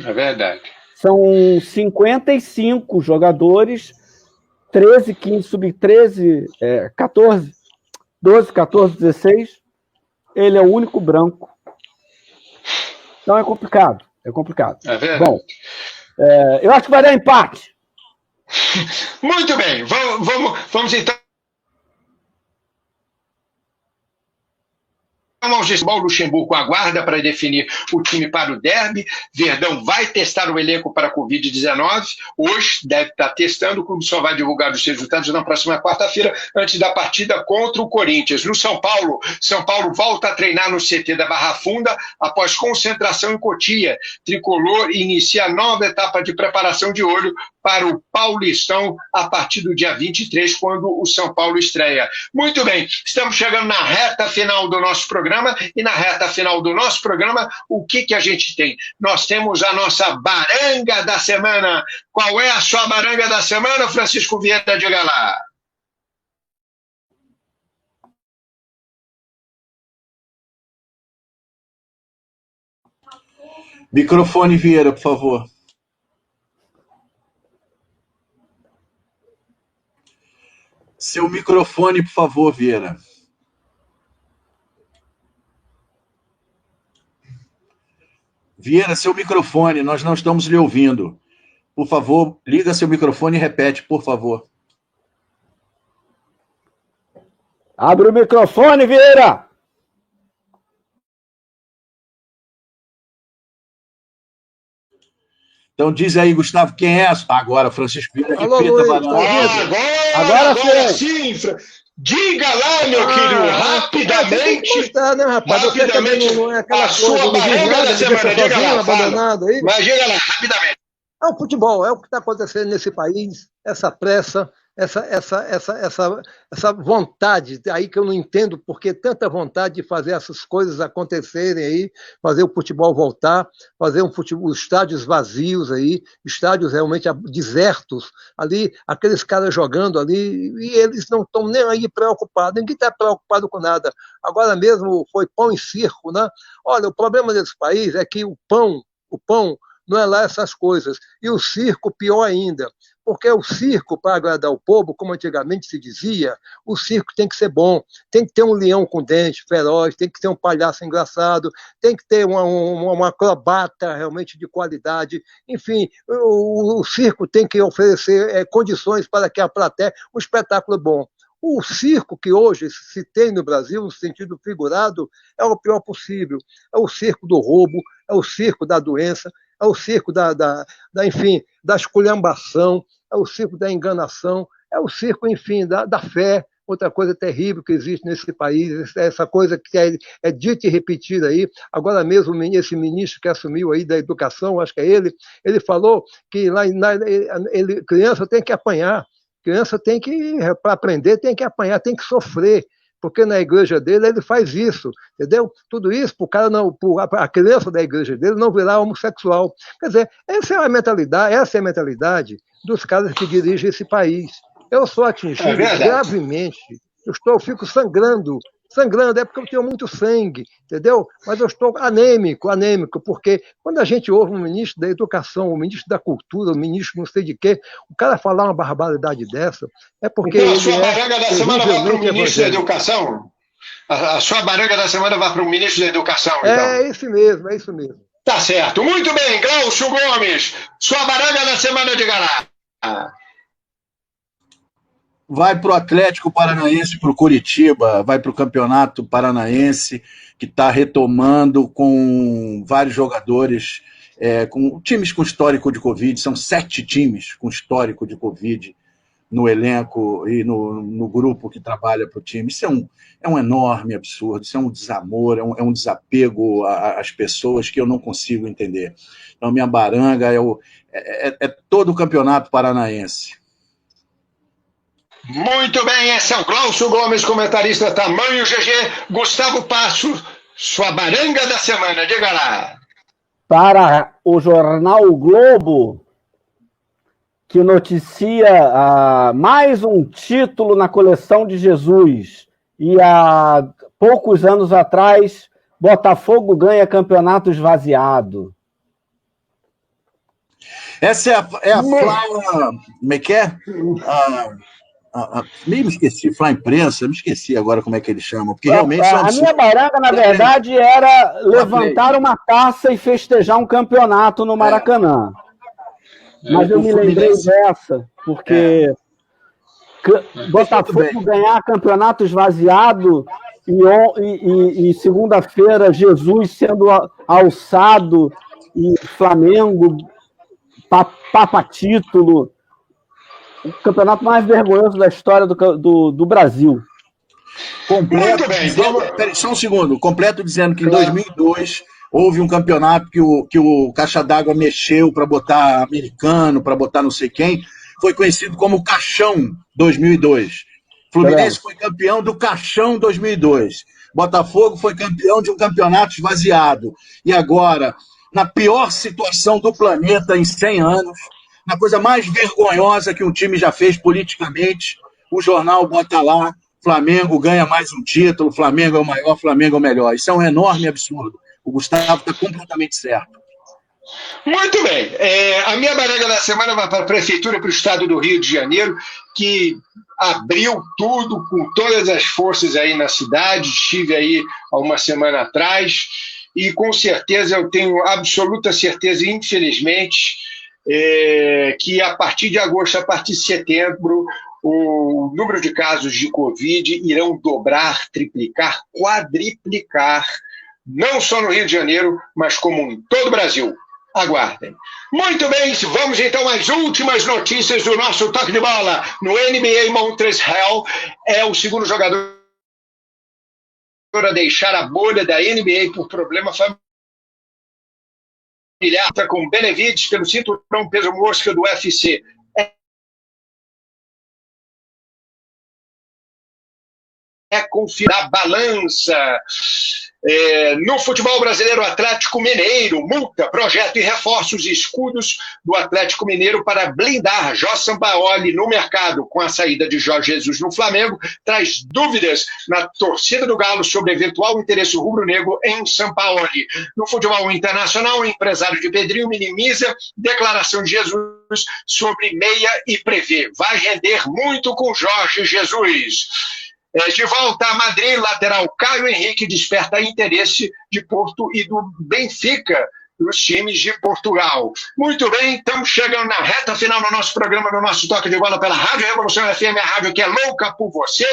É verdade. São 55 jogadores, 13, 15, sub-13, 14, 12, 14, 16. ele é o único branco. Então é complicado. É complicado. É verdade. Bom, eu acho que vai dar empate. Muito bem, vamos então. O Luxemburgo aguarda para definir o time para o derby. Verdão vai testar o elenco para a Covid-19. Hoje deve estar testando, o clube só vai divulgar os resultados na próxima quarta-feira, antes da partida contra o Corinthians. No São Paulo volta a treinar no CT da Barra Funda após concentração em Cotia. Tricolor inicia a nova etapa de preparação de olho para o Paulistão a partir do dia 23, quando o São Paulo estreia. Muito bem, estamos chegando na reta final do nosso programa, e na reta final do nosso programa, o que a gente tem? Nós temos a nossa baranga da semana. Qual é a sua baranga da semana, Francisco Vieira? Diga lá. Microfone, Vieira, por favor. Seu microfone, por favor, Vieira. Vieira, seu microfone, nós não estamos lhe ouvindo. Por favor, liga seu microfone e repete, por favor. Abre o microfone, Vieira! Então diz aí, Gustavo, quem é? Agora, Francisco Vieira, Agora sim, diga lá, meu querido, rapidamente. Né, rapaz? Rapidamente, não é aquela a sua baranga da semana, diga lá, abandonado aí. Mas diga lá, rapidamente. É o futebol, é o que está acontecendo nesse país, essa pressa, essa vontade, aí que eu não entendo porque tanta vontade de fazer essas coisas acontecerem aí, fazer o futebol voltar, fazer os estádios vazios aí, estádios realmente desertos, ali, aqueles caras jogando ali, e eles não estão nem aí preocupados, ninguém está preocupado com nada. Agora mesmo foi pão e circo, né? Olha, o problema desse país é que o pão não é lá essas coisas, e o circo pior ainda, porque o circo, para agradar o povo, como antigamente se dizia, o circo tem que ser bom, tem que ter um leão com dente feroz, tem que ter um palhaço engraçado, tem que ter uma acrobata realmente de qualidade, enfim, o circo tem que oferecer condições para que a plateia, um espetáculo bom. O circo que hoje se tem no Brasil, no sentido figurado, é o pior possível. É o circo do roubo, é o circo da doença, é o circo enfim, da esculhambação, é o circo da enganação, é o circo, enfim, da fé. Outra coisa terrível que existe nesse país, essa coisa que é dita e repetida aí. Agora mesmo, esse ministro que assumiu aí da educação, acho que é ele falou que criança tem que apanhar. Criança tem que, para aprender, tem que apanhar, tem que sofrer, porque na igreja dele ele faz isso, entendeu? Tudo isso para a criança da igreja dele não virar homossexual. Quer dizer, essa é a mentalidade dos caras que dirigem esse país. Eu sou atingido gravemente, eu fico sangrando, é porque eu tenho muito sangue, entendeu? Mas eu estou anêmico, porque quando a gente ouve um ministro da educação, o ministro da cultura, o ministro não sei de quê, o cara falar uma barbaridade dessa, é porque então, a sua baranga da semana vai para o ministro da educação? A sua baranga da semana vai para o ministro da educação, então? É isso mesmo. Tá certo. Muito bem, Glaucio Gomes, sua baranga da semana de Gará. Vai para o Atlético Paranaense, para o Curitiba, vai para o Campeonato Paranaense, que está retomando com vários jogadores, com times com histórico de Covid, são 7 times com histórico de Covid no elenco e no grupo que trabalha para o time. Isso é um enorme absurdo, isso é um desamor, é um desapego às pessoas que eu não consigo entender. Então, minha baranga é todo o Campeonato Paranaense. Muito bem, esse é o Glaucio Gomes, comentarista Tamanho GG. Gustavo Passo, sua baranga da semana, diga lá. Para o jornal O Globo, que noticia mais um título na coleção de Jesus. E há poucos anos atrás, Botafogo ganha campeonato esvaziado. Essa é a Flávia... Como é que é? meio me esqueci, falar imprensa, me esqueci agora como é que eles chamam, porque realmente são a minha baranga, na verdade, era levantar uma taça e festejar um campeonato no Maracanã. Mas eu me lembrei dessa, porque Botafogo ganhar campeonato esvaziado e segunda-feira Jesus sendo alçado e Flamengo papa título, o campeonato mais vergonhoso da história do Brasil. Completo dizendo, só um segundo, completo dizendo que em 2002 houve um campeonato que o Caixa d'Água mexeu para botar americano, para botar não sei quem, foi conhecido como Caixão 2002. Fluminense foi campeão do Caixão 2002. Botafogo foi campeão de um campeonato esvaziado. E agora, na pior situação do planeta em 100 anos, na coisa mais vergonhosa que um time já fez politicamente, o jornal bota lá, Flamengo ganha mais um título, Flamengo é o maior, Flamengo é o melhor. Isso é um enorme absurdo. O Gustavo está completamente certo. Muito bem. A minha baranga da semana vai para a Prefeitura, para o Estado do Rio de Janeiro, que abriu tudo com todas as forças aí na cidade. Estive aí há uma semana atrás e com certeza eu tenho absoluta certeza, infelizmente, que a partir de agosto, a partir de setembro, o número de casos de Covid irão dobrar, triplicar, quadriplicar, não só no Rio de Janeiro, mas como em todo o Brasil. Aguardem. Muito bem, vamos então às últimas notícias do nosso Toque de Bola. No NBA, Montrezl Harrell é o segundo jogador a deixar a bolha da NBA por problema familiar com Benevides pelo cinturão peso mosca do UFC. Confiar a balança. No futebol brasileiro, Atlético Mineiro multa, projeto e reforços e escudos do Atlético Mineiro para blindar Jorge Sampaoli no mercado. Com a saída de Jorge Jesus no Flamengo, traz dúvidas na torcida do Galo sobre eventual interesse rubro-negro em Sampaoli. No futebol internacional, o empresário de Pedrinho minimiza declaração de Jesus sobre meia e prevê. Vai render muito com Jorge Jesus. De volta a Madrid, lateral Caio Henrique desperta interesse de Porto e do Benfica, dos times de Portugal. Muito bem, estamos chegando na reta final do nosso programa, no nosso Toque de Bola pela Rádio Revolução FM, a rádio que é louca por você,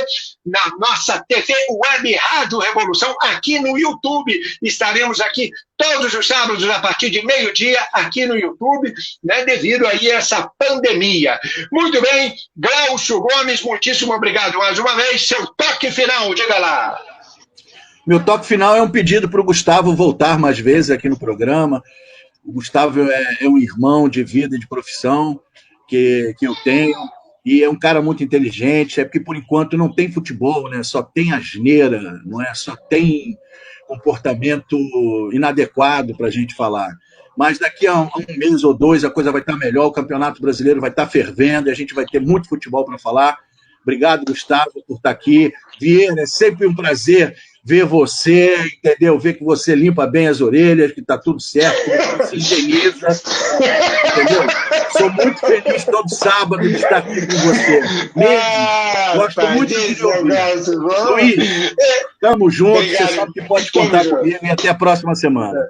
na nossa TV Web Rádio Revolução, aqui no YouTube. Estaremos aqui todos os sábados a partir de meio-dia aqui no YouTube, né, devido aí a essa pandemia. Muito bem, Glaucio Gomes, muitíssimo obrigado mais uma vez. Seu toque final, diga lá. Meu toque final é um pedido para o Gustavo voltar mais vezes aqui no programa. O Gustavo é um irmão de vida e de profissão que eu tenho, e é um cara muito inteligente. É porque, por enquanto, não tem futebol, né? Só tem asneira, não é? Só tem comportamento inadequado para a gente falar. Mas daqui a um mês ou dois a coisa vai estar melhor, o Campeonato Brasileiro vai estar fervendo e a gente vai ter muito futebol para falar. Obrigado, Gustavo, por estar aqui. Vieira, é sempre um prazer ver você, entendeu? Ver que você limpa bem as orelhas, que está tudo certo, que você se higieniza, entendeu? Sou muito feliz todo sábado de estar aqui com você. Gosto muito de te ouvir. Luiz, tamo junto, obrigado. Você sabe que pode contar comigo e até a próxima semana.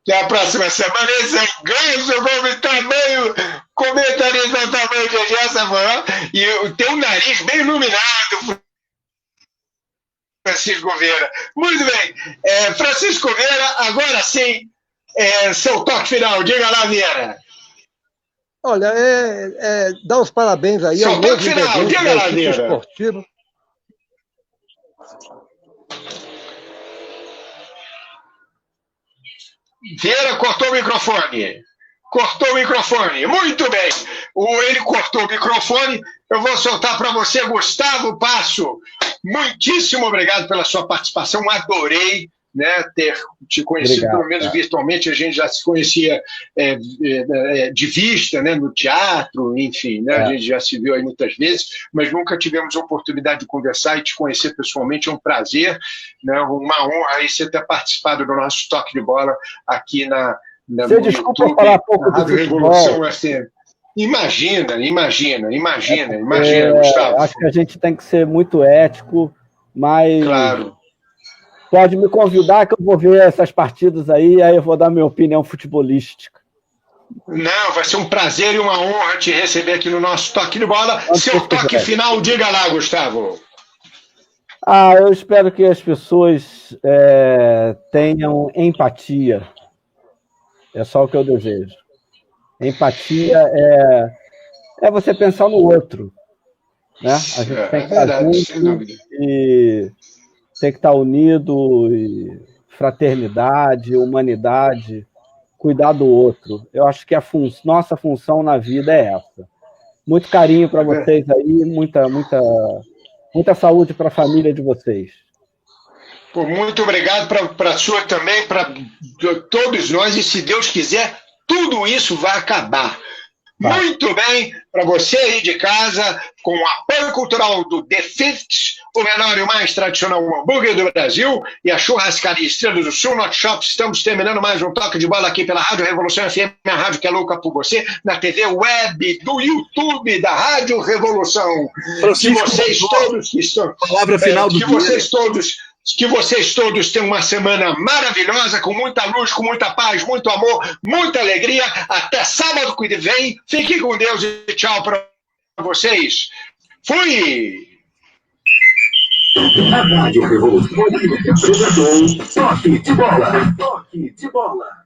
Até a próxima semana. Esse é o Glaucio Gomes, tamanho, comentarista tamanho de Gerson Moral, e tem um nariz bem iluminado, Francisco Vieira. Muito bem. Francisco Vieira, agora sim, seu toque final. Diga lá, Vieira. Olha, dá os parabéns aí ao novo final. Diga lá, Vieira. Esportivo. Vieira cortou o microfone. Cortou o microfone. Muito bem. Ele cortou o microfone. Eu vou soltar para você, Gustavo Passo. Muitíssimo obrigado pela sua participação. Adorei, né, ter te conhecido, pelo menos virtualmente. A gente já se conhecia de vista, né, no teatro, enfim, né, a gente já se viu aí muitas vezes, mas nunca tivemos a oportunidade de conversar e te conhecer pessoalmente. É um prazer, né, uma honra aí você ter participado do nosso Toque de Bola aqui você desculpa YouTube, falar pouco do Revolução FM. Imagina, Gustavo. Acho que a gente tem que ser muito ético, mas Claro. pode me convidar que eu vou ver essas partidas aí eu vou dar minha opinião futebolística. Não, vai ser um prazer e uma honra te receber aqui no nosso Toque de Bola. Seu toque final, diga lá, Gustavo. Eu espero que as pessoas tenham empatia. É só o que eu desejo. Empatia é você pensar no outro. Né? A gente tem que estar junto e tem que estar unido, e fraternidade, humanidade, cuidar do outro. Eu acho que nossa função na vida é essa. Muito carinho para vocês aí, muita saúde para a família de vocês. Pô, muito obrigado para a sua também, para todos nós, e se Deus quiser, tudo isso vai acabar. Muito bem, para você aí de casa, com o apoio cultural do The Fifths, o menor e o mais tradicional hambúrguer do Brasil, e a churrascaria Estrela do Sul, Not Shop, estamos terminando mais um Toque de Bola aqui pela Rádio Revolução FM, a rádio que é louca por você, na TV web do YouTube da Rádio Revolução. Que vocês todos que estão... Palavra final do dia. Que vocês todos tenham uma semana maravilhosa, com muita luz, com muita paz, muito amor, muita alegria. Até sábado que vem. Fiquem com Deus e tchau para vocês. Fui! A Rádio Revolução apresentou Toque de Bola. Toque de Bola.